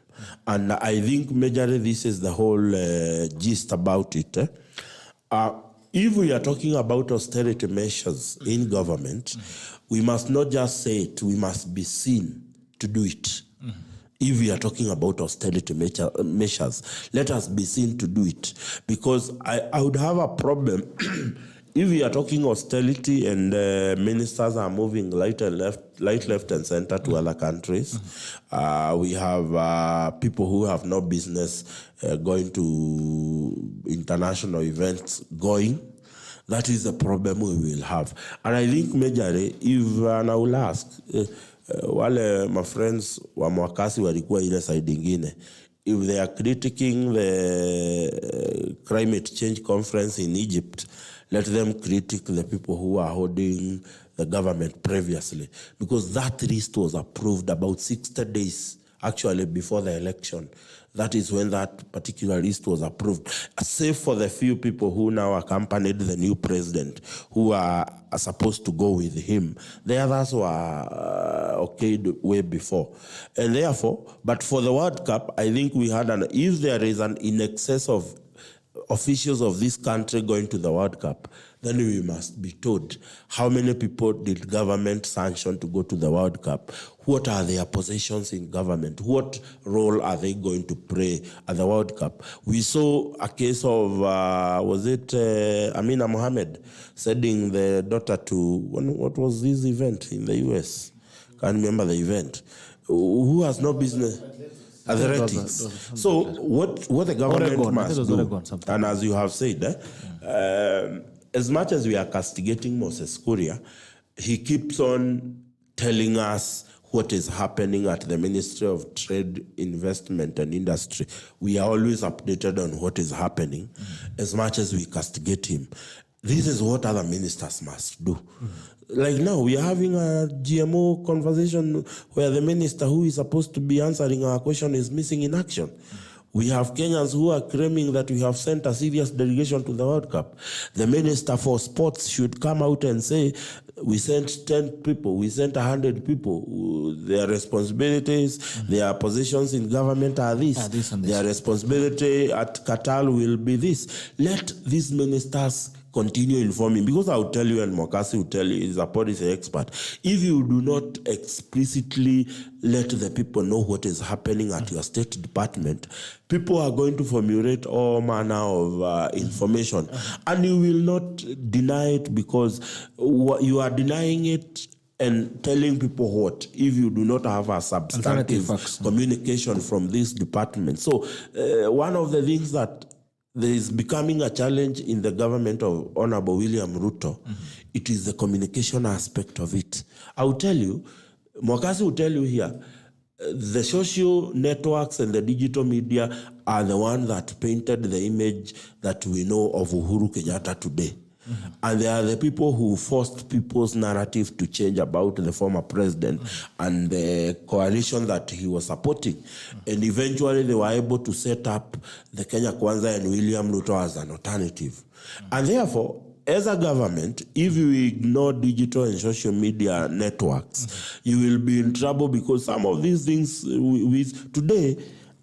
And I think majorly this is the whole gist about it. If we are talking about austerity measures in government, we must not just say it, we must be seen to do it. If we are talking about austerity measures, let us be seen to do it. Because I would have a problem if we are talking austerity and ministers are moving right, left and center to other countries, we have people who have no business going to international events going. That is the problem we will have. And I think majorly, if and I will ask, wale my friends wa MWAKESI walikuwa ile side ingine, if they are critiquing the climate change conference in Egypt, let them critique the people who are holding the government previously, because that list was approved about 60 days actually before the election. That is when that particular list was approved, save for the few people who now accompanied the new president, who are supposed to go with him. The others were okayed way before. And therefore, but for the World Cup, I think we had if there is an in excess of officials of this country going to the World Cup, then we must be told how many people did government sanction to go to the World Cup? What are their positions in government? What role are they going to play at the World Cup? We saw a case of, was it Amina Mohammed sending the daughter to, what was this event in the US? Can't remember the event. Who has no business? Athletics. So what the government must do, and as you have said, as much as we are castigating Moses Kuria, he keeps on telling us what is happening at the Ministry of Trade, Investment and Industry. We are always updated on what is happening, as much as we castigate him. This is what other ministers must do. Like now, we are having a GMO conversation where the minister who is supposed to be answering our question is missing in action. We have Kenyans who are claiming that we have sent a serious delegation to the World Cup. The Minister for Sports should come out and say, we sent 10 people, we sent 100 people. Their responsibilities, their positions in government are this. And this. Their responsibility at Qatar will be this. Let these ministers continue informing, because I'll tell you, and MWAKESI will tell you, is a policy expert. If you do not explicitly let the people know what is happening at your state department, people are going to formulate all manner of information, and you will not deny it, because you are denying it and telling people what if you do not have a substantive communication from this department. So one of the things that there is becoming a challenge in the government of Honorable William Ruto, it is the communication aspect of it. I will tell you, MWAKESI will tell you here, the social networks and the digital media are the ones that painted the image that we know of Uhuru Kenyatta today. And they are the people who forced people's narrative to change about the former president and the coalition that he was supporting. And eventually they were able to set up the Kenya Kwanza and William Ruto as an alternative. And therefore, as a government, if you ignore digital and social media networks, you will be in trouble, because some of these things today,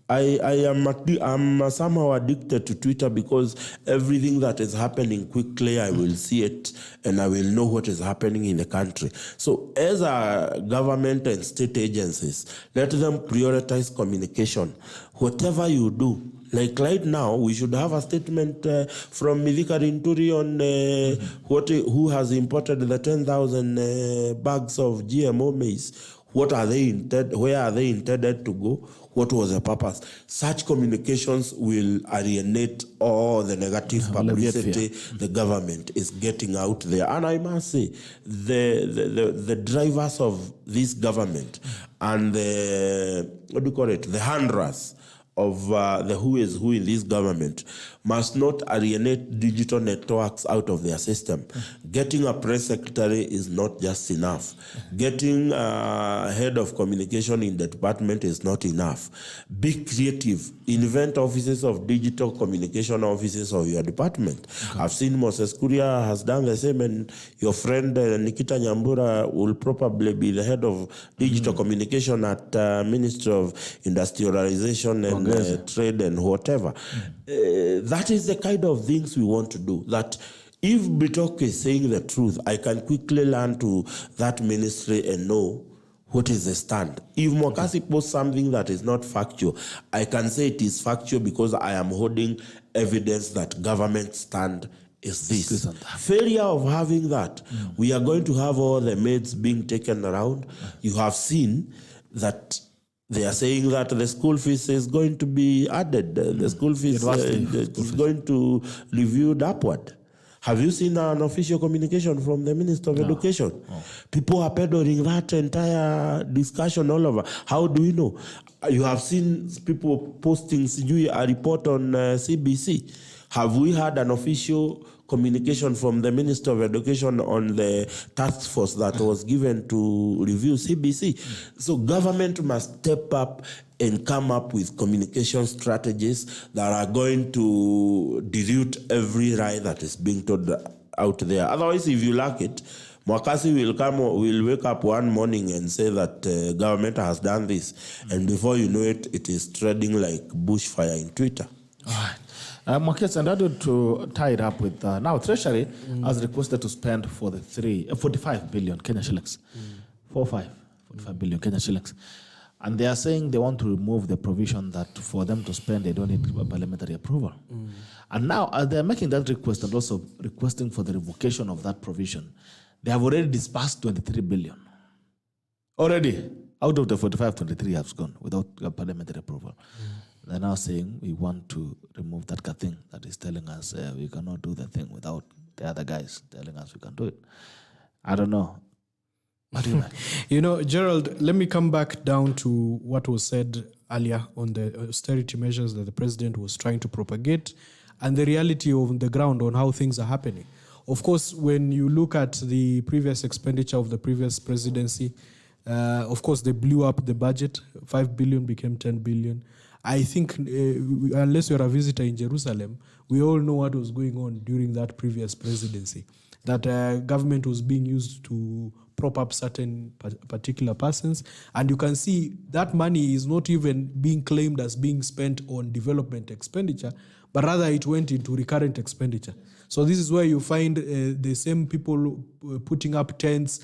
I'm somehow addicted to Twitter, because everything that is happening quickly, I will see it and I will know what is happening in the country. So as a government and state agencies, let them prioritize communication. Whatever you do, like right now, we should have a statement from Mithika Rinturi on who has imported the 10,000 bags of GMO maize. What are they intended? Where are they intended to go? What was the purpose? Such communications will alienate all the negative publicity the government is getting out there. And I must say, the drivers of this government and the handlers of the who is who in this government must not alienate digital networks out of their system. Getting a press secretary is not just enough. Getting a head of communication in the department is not enough. Be creative. Invent offices of digital communication offices of your department. I've seen Moses Kuria has done the same, and your friend Nikita Nyambura will probably be the head of digital communication at Ministry of Industrialization and Trade and whatever. That is the kind of things we want to do. That if Bitok is saying the truth, I can quickly learn to that ministry and know what is the stand. If MWAKESI posts something that is not factual, I can say it is factual because I am holding evidence that government stand is this. Failure of having that. We are going to have all the maids being taken around. You have seen that they are saying that the school fees is going to be added. The school fees is going to reviewed upward. Have you seen an official communication from the Minister of Education? No. People are peddling that entire discussion all over. How do we know? You have seen people posting a report on CBC. Have we had an official communication from the Minister of Education on the task force that was given to review CBC? So government must step up and come up with communication strategies that are going to dilute every lie that is being told out there. Otherwise, if you lack it, MWAKESI will wake up one morning and say that government has done this. And before you know it, it is trending like bushfire in Twitter. All right. MWAKESI, and I would to tie it up with now Treasury has requested to spend for the 45 billion Kenya shillings. 45 billion Kenya shillings. And they are saying they want to remove the provision that for them to spend, they don't need parliamentary approval. And now, as they are making that request and also requesting for the revocation of that provision, they have already disbursed 23 billion. Already, out of the 45, 23 has gone without parliamentary approval. They're now saying we want to remove that thing that is telling us we cannot do the thing without the other guys telling us we can do it. I don't know. What do you mean? You know, Gerald, let me come back down to what was said earlier on the austerity measures that the president was trying to propagate and the reality on the ground on how things are happening. Of course, when you look at the previous expenditure of the previous presidency, of course, they blew up the budget. 5 billion became 10 billion. I think unless you're a visitor in Jerusalem, we all know what was going on during that previous presidency. That government was being used to prop up certain particular persons. And you can see that money is not even being claimed as being spent on development expenditure, but rather it went into recurrent expenditure. So this is where you find the same people putting up tents,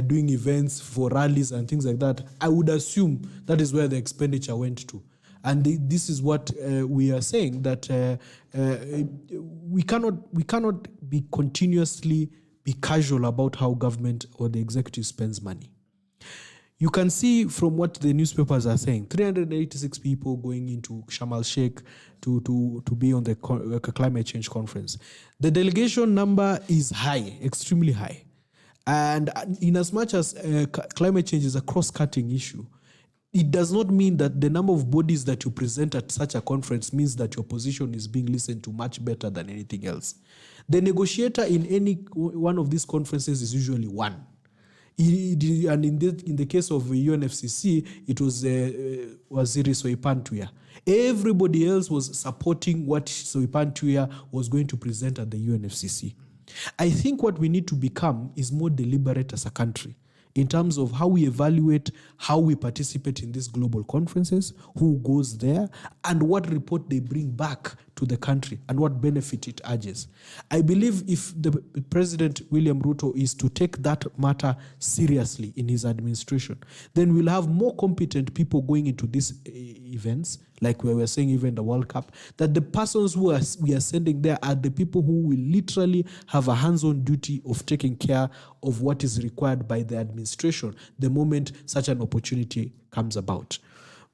doing events for rallies and things like that. I would assume that is where the expenditure went to. And this is what we are saying, that we cannot be continuously be casual about how government or the executive spends money. You can see from what the newspapers are saying, 386 people going into Sharm el-Sheikh to be on the climate change conference. The delegation number is high, extremely high. And in as much as climate change is a cross-cutting issue, it does not mean that the number of bodies that you present at such a conference means that your position is being listened to much better than anything else. The negotiator in any one of these conferences is usually one. And in the case of UNFCCC, it was Waziri Soipan Tuya. Everybody else was supporting what Soipan Tuya was going to present at the UNFCCC. I think what we need to become is more deliberate as a country in terms of how we evaluate, how we participate in these global conferences, who goes there, and what report they bring back to the country and what benefit it urges. I believe if the President William Ruto is to take that matter seriously in his administration, then we'll have more competent people going into these events, like we were saying even the World Cup, that the persons who we are sending there are the people who will literally have a hands-on duty of taking care of what is required by the administration the moment such an opportunity comes about.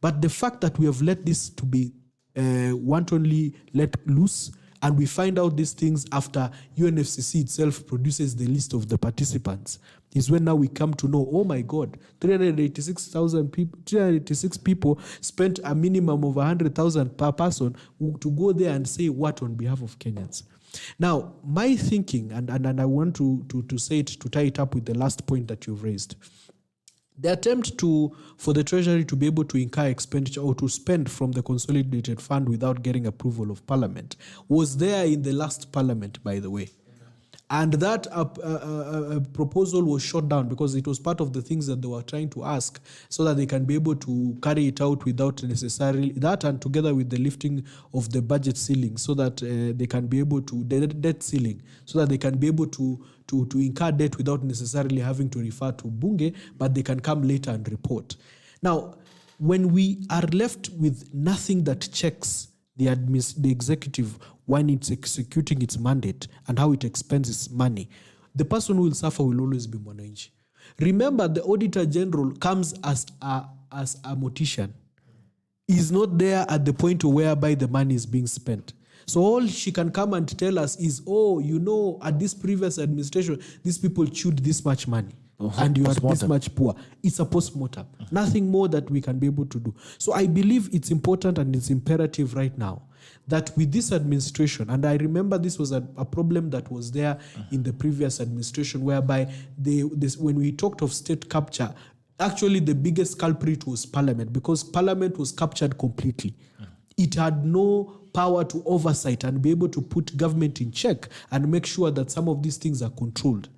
But the fact that we have let this to be wantonly let loose, and we find out these things after UNFCCC itself produces the list of the participants, is when now we come to know, oh my God, 386 people spent a minimum of 100,000 per person to go there and say what on behalf of Kenyans. Now, my thinking, and I want to say it, to tie it up with the last point that you've raised, the attempt for the Treasury to be able to incur expenditure or to spend from the consolidated fund without getting approval of Parliament was there in the last Parliament, by the way. And that proposal was shot down because it was part of the things that they were trying to ask so that they can be able to carry it out without necessarily that, and together with the lifting of the budget ceiling so that they can be able to, the debt ceiling, so that they can be able to incur debt without necessarily having to refer to Bunge, but they can come later and report. Now, when we are left with nothing that checks the executive, when it's executing its mandate and how it expends its money, the person who will suffer will always be mwananchi. Remember, the Auditor General comes as a mortician. He's not there at the point whereby the money is being spent. So all she can come and tell us is, at this previous administration, these people chewed this much money. And you are this much poor. It's a post-mortem. Nothing more that we can be able to do. So I believe it's important and it's imperative right now that with this administration, and I remember this was a problem that was there in the previous administration, whereby when we talked of state capture, actually the biggest culprit was Parliament, because Parliament was captured completely. It had no power to oversight and be able to put government in check and make sure that some of these things are controlled.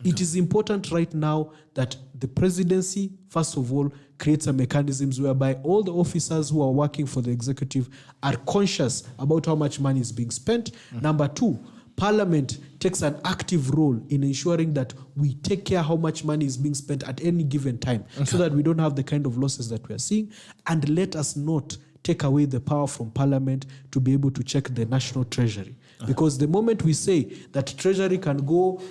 It is important right now that the presidency, first of all, creates a mechanisms whereby all the officers who are working for the executive are conscious about how much money is being spent. Number two, Parliament takes an active role in ensuring that we take care how much money is being spent at any given time, so that we don't have the kind of losses that we are seeing. And let us not take away the power from Parliament to be able to check the National Treasury. Because the moment we say that Treasury can go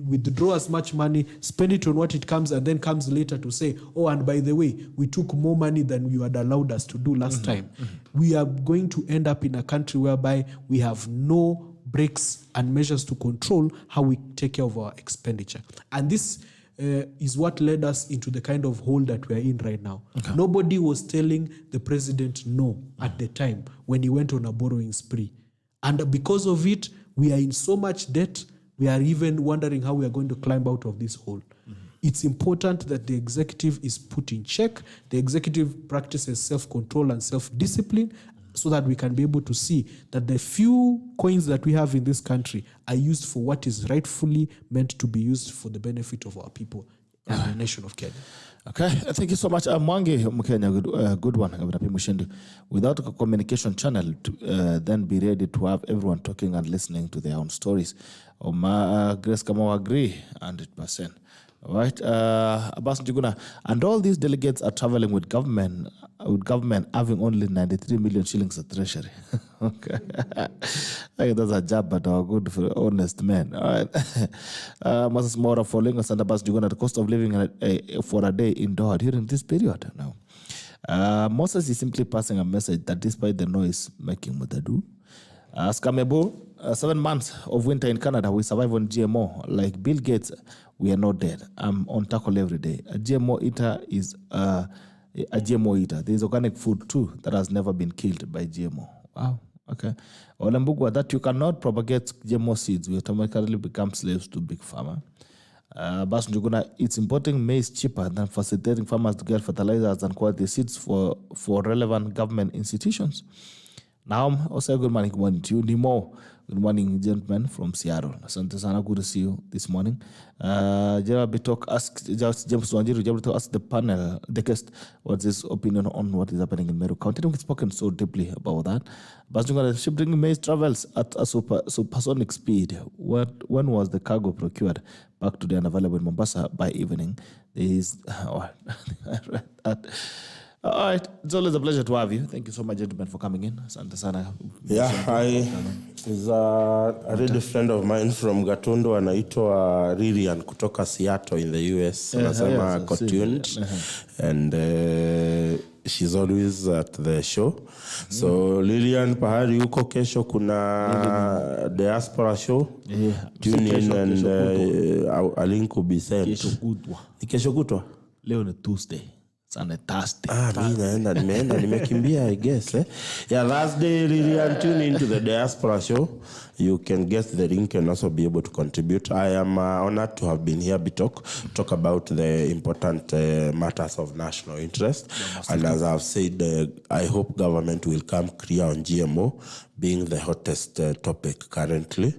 withdraw as much money, spend it on what it comes, and then comes later to say, and by the way, we took more money than you had allowed us to do last time, we are going to end up in a country whereby we have no breaks and measures to control how we take care of our expenditure. And this is what led us into the kind of hole that we are in right now. Nobody was telling the president no at the time when he went on a borrowing spree. And because of it, we are in so much debt, we are even wondering how we are going to climb out of this hole. It's important that the executive is put in check, the executive practices self-control and self-discipline, so that we can be able to see that the few coins that we have in this country are used for what is rightfully meant to be used for the benefit of our people and the nation of Kenya. Okay, thank you so much. Mwangi Mkenya, good one. MUCHENDU. Without a communication channel, then be ready to have everyone talking and listening to their own stories. Grace Kamau agree 100%. All right, Abbas Njuguna, and all these delegates are traveling with government having only 93 million shillings at treasury. Okay, I think that's a job, but a good, honest man. All right, Moses Mora following us, and Abbas Njuguna, the cost of living for a day indoor during this period now. Moses is simply passing a message that despite the noise making Mutadu, Skamebo, 7 months of winter in Canada, we survive on GMO. Like Bill Gates, we are not dead. I'm on tackle every day. A GMO eater is a GMO eater. There is organic food too that has never been killed by GMO. Wow. Okay. Olambugwa, that you cannot propagate GMO seeds, we automatically become slaves to big pharma. Bas Njuguna, it's importing maize cheaper than facilitating farmers to get fertilizers and quality seeds for relevant government institutions. Now, also good morning to you. Nimo, good morning, gentlemen from Seattle. Asante sana, good to see you this morning. James Wanjiru to ask the panel, the guest, what's his opinion on what is happening in Meru County. We've spoken so deeply about that. But shipping maize travels at a supersonic speed. When was the cargo procured? Back today and available in Mombasa by evening. There is, I read that. All right, it's always a pleasure to have you. Thank you so much, gentlemen, for coming in. Asante sana. Yeah, is a really friend of mine from Gatondo, anaitwa Lilian kutoka Seattle in the US. Anasema tuned, and she's always at the show. So Lilian, pahali huko kesho kuna diaspora show. Tune in and a link will be sent. Kesho kutwa? Leo ni Tuesday. Sunday, Thursday. Nimekimbia, I guess. Yeah, last day, Lilian, tune into the diaspora show. You can get the link and also be able to contribute. I am honored to have been here to talk about the important matters of national interest. And as I've said, I hope government will come clear on GMO being the hottest topic currently.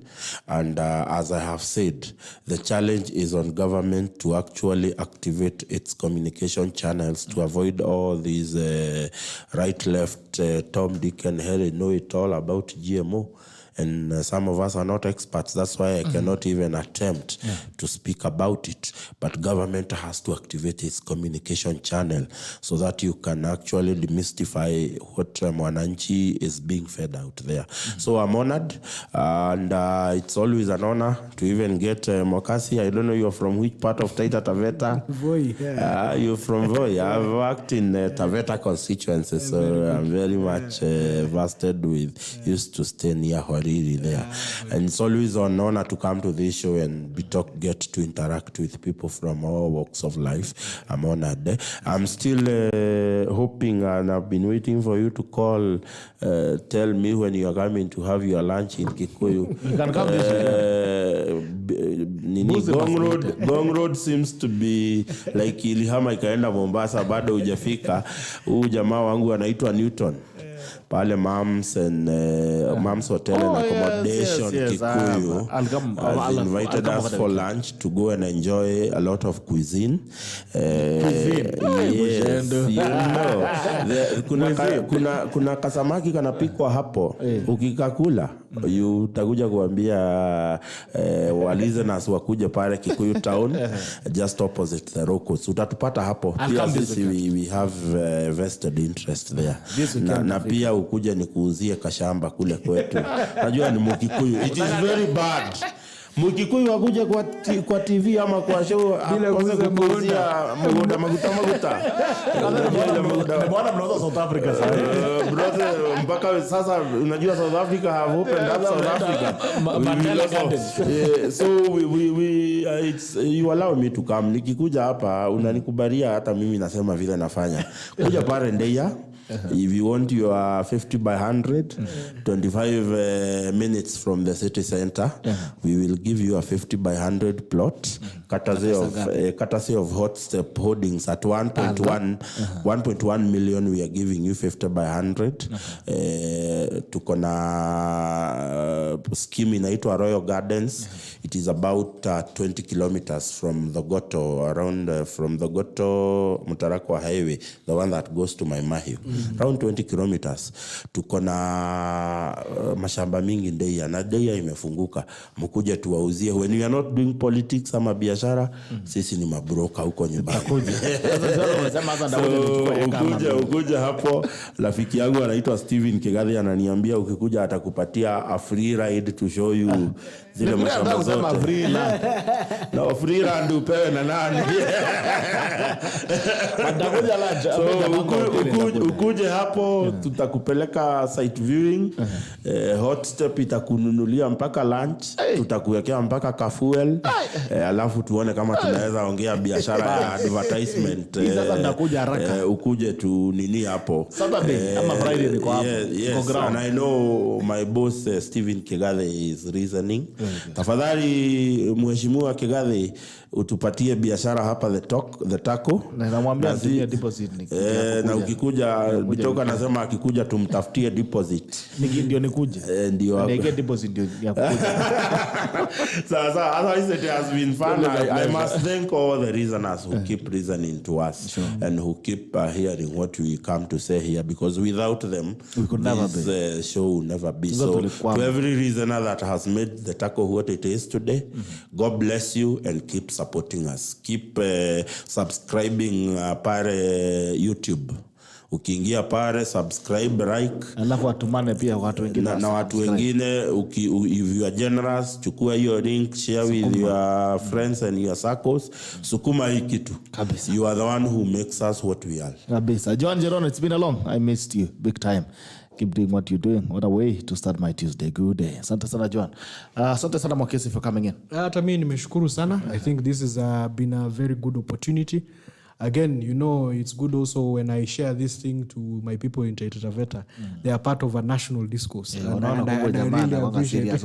And as I have said, the challenge is on government to actually activate its communication channels to avoid all these right, left, Tom, Dick, and Harry know it all about GMO. And some of us are not experts. That's why I cannot even attempt to speak about it. But government has to activate its communication channel so that you can actually demystify what Mwananchi is being fed out there. So I'm honored, and it's always an honor to even get MWAKESI. I don't know you're from which part of Taita Taveta. Voi, yeah. You're from Voi. I've worked in Taveta constituency, so I'm very much vested with, used to stay near Hori there. And it's always an honor to come to this show and get to interact with people from all walks of life. I'm honored. I'm still hoping, and I've been waiting for you to call, tell me when you are coming to have your lunch in Kikuyu. You can come Gong Road seems to be like ilihama ikaenda Mombasa, bado hujafika. Huyu jamaa wangu anaitwa Newton. Pale Moms and Moms Hotel and Accommodation, Kikuyu, has invited us for lunch to go and enjoy a lot of cuisine. Yes, you know, kuna kasamaki kanapikwa hapo. Ukikakula, utakuja kuambia walisteners wakuje pale Kikuyu town, just opposite the Rocos. Utatupata hapo. We have vested interest there. Na pia ukuja nikuuzie kashamba kule kwetu. Najua ni Mukikuyu. It is very bad. Mukikuyu wakuja kwa TV ama kwa show bila kuuzia maguta. Mbona mnauza South Africa sasa? Brother, mpaka sasa unajua South Africa have opened up South Africa. So you allow me to come. Nikikuja hapa unanikubalia hata mimi nasema vile nafanya. Kuja pale Ndeya. If you want your 50 by 100, 25 minutes from the city center, we will give you a 50 by 100 plot, courtesy of Hot Step Holdings at 1.1 million. We are giving you 50 by 100. Tuko na scheme inaitwa Royal Gardens. It is about 20 kilometers from the Goto, around from the Goto Mutarakwa Highway, the one that goes to Maimahiu. Around 20 kilometers. Tuko na mashamba mingi Ndeya, na Ndeya imefunguka. Mkuje tuwauzie. When we are not doing politics ama biashara, sisi ni mabroka huko nyumbani. Ukuje hapo. Rafiki yangu anaitwa Steven Kigathi ananiambia ukikuja atakupatia a free ride to show you zile mashamba zote. No free ride upewe na nani? Ukuje hapo tutakupeleka site viewing. Hot Step itakununulia mpaka lunch, tutakuwekea mpaka kafuel. Alafu tuone kama tunaweza ongea biashara ya advertisement. Ukuje tu nini hapo Saturday ama Friday niko hapo. Yes, and I know my boss Steven Kigathi is reasoning. Tafadhali mheshimiwa Kigathi utupatie biashara hapa the taco. Na namwambia atumie deposit na ukikuja Bitoka nasema akikuja tumtafutie deposit. Ndio nikuje. Ndio. Nige deposit ndio ya kuja. So as I said, it has been fun. I must thank all the reasoners who keep reasoning to us and who keep hearing what we come to say here, because without them we could never be. This show will never be. So to every reasoner that has made the taco what it is today, God bless you and keep supporting us. Keep subscribing pare YouTube. Ukiingia pare subscribe, like, alafu watumane pia watu wengine na watu wengine. If you are generous, chukua hiyo link, share with your friends and your circles. Sukuma hii kitu kabisa. You are the one who makes us what we are kabisa. John Jeron, it's been a long. I missed you big time. Keep doing what you're doing. What a way to start my Tuesday. Good day. Asante sana John. Asante sana MWAKESI for coming in. Hata mimi nimeshukuru sana. I think this has been a very good opportunity. Again, you know, it's good also when I share this thing to my people in Taita Taveta. They are part of a national discourse. And I really appreciate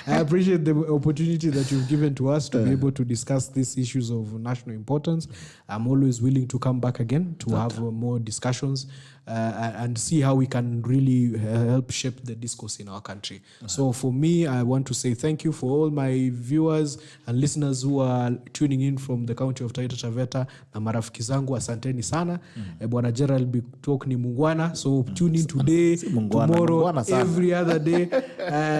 I appreciate the opportunity that you've given to us to be able to discuss these issues of national importance. I'm always willing to come back again to have more discussions and see how we can really help shape the discourse in our country. So for me, I want to say thank you for all my viewers and listeners who are tuning in from the county of Taita Taveta na marafiki zangu, asanteni sana. Bwana Gerald Bitok ni mungwana, so tune in today, tomorrow, every other day.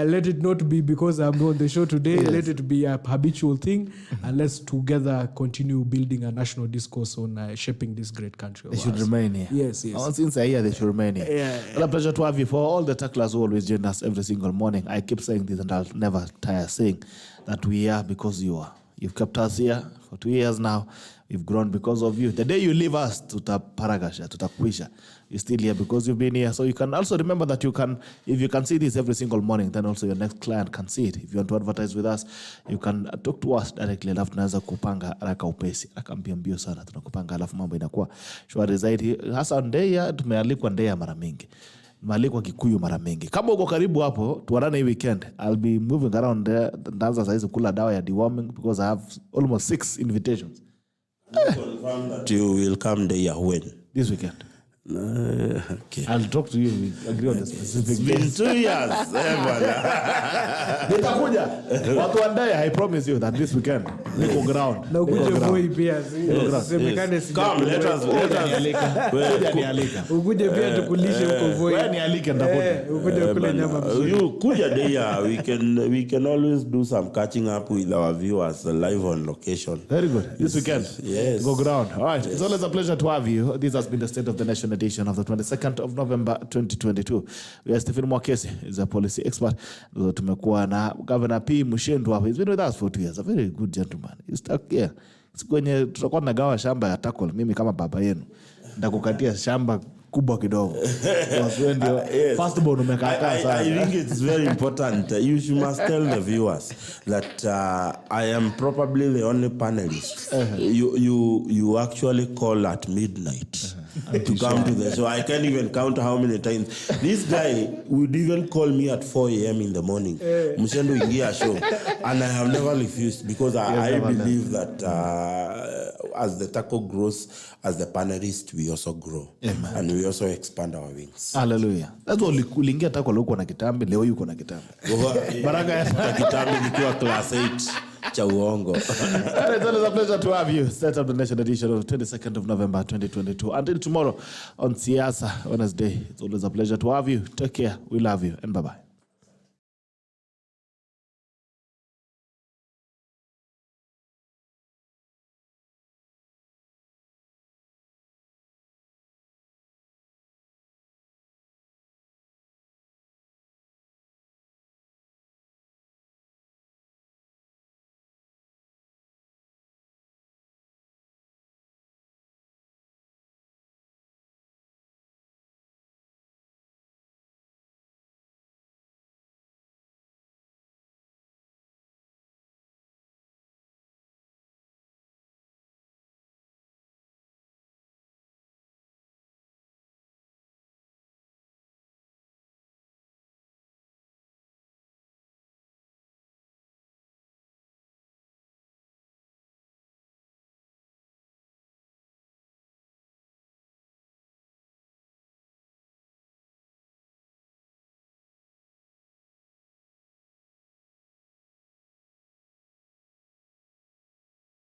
Let it not be because I'm on the show today. Yes. Let it be a habitual thing, and let's together continue building a national discourse on shaping this great country. They should remain here. Yes. Since I hear they should remain here. It's a pleasure to have you. For all the tacklers who always join us every single morning, I keep saying this and I'll never tire saying that we are because you are. You've kept us here for 2 years now. We've grown because of you. The day you leave us, tutaparagasha, tutakwisha. You're still here because you've been here. So you can also remember that you can, if you can see this every single morning, then also your next client can see it. If you want to advertise with us, you can talk to us directly. Alafu tunaweza kupanga haraka upesi. Haraka mbio sana. Tunakupanga alafu mambo inakuwa shwari zaidi. Hasa Ndeya, tumealikwa Ndeya mara mingi. Malikwa Kikuyu mara mingi. Kama uko karibu hapo, tuanane hii weekend. I'll be moving around there. Ndaanza saizi kula dawa ya deworming because I have almost 6 invitations. Confirm that you will come there when? This weekend. Okay. I'll talk to you. We agree on the specific It's been 2 years. Nitakuja. Watu wandaye, I promise you that this weekend niko ground. Na ukuje Voi pia. Semekane sija. Come, let us nialika. Ukuje pia tukulishe huko Voi. Wewe nialike nitakuja. Ukuje kula nyama vizuri. You kuja there, we can always do some catching up with our viewers live on location. Very good. This weekend. Yes. Go ground. All right. It's always a pleasure to have you. This has been the State of the Nation edition of the 22nd of November 2022. We are Stephen MWAKESI, is a policy expert. Tumekuwa na Governor P. MUCHENDU. He's been with us for 2 years. A very good gentleman. He's stuck here. Kwenye tutakuwa nagawa shamba ya tackle. Mimi kama baba yenu ndakukatia shamba kubwa kidogo. Firstborn umekataa sana. I think it's very important. You must tell the viewers that I am probably the only panelist you actually call at midnight to come to the show. I can't even count how many times. This guy would even call me at 4 a.m. in the morning. Muchendu ingia show. And I have never refused because I believe that as the tackle grows, as the panelist, we also grow. Amen. And we also expand our wings. Hallelujah. That's all. Uliingia tackle uko na kitambi, leo yuko na kitambi. Baraka ya kitambi nikiwa class 8 cha uongo. It's always a pleasure to have you. State of the Nation edition of 22nd of November 2022. Until tomorrow on Siasa Wednesday. It's always a pleasure to have you. Take care. We love you and bye-bye.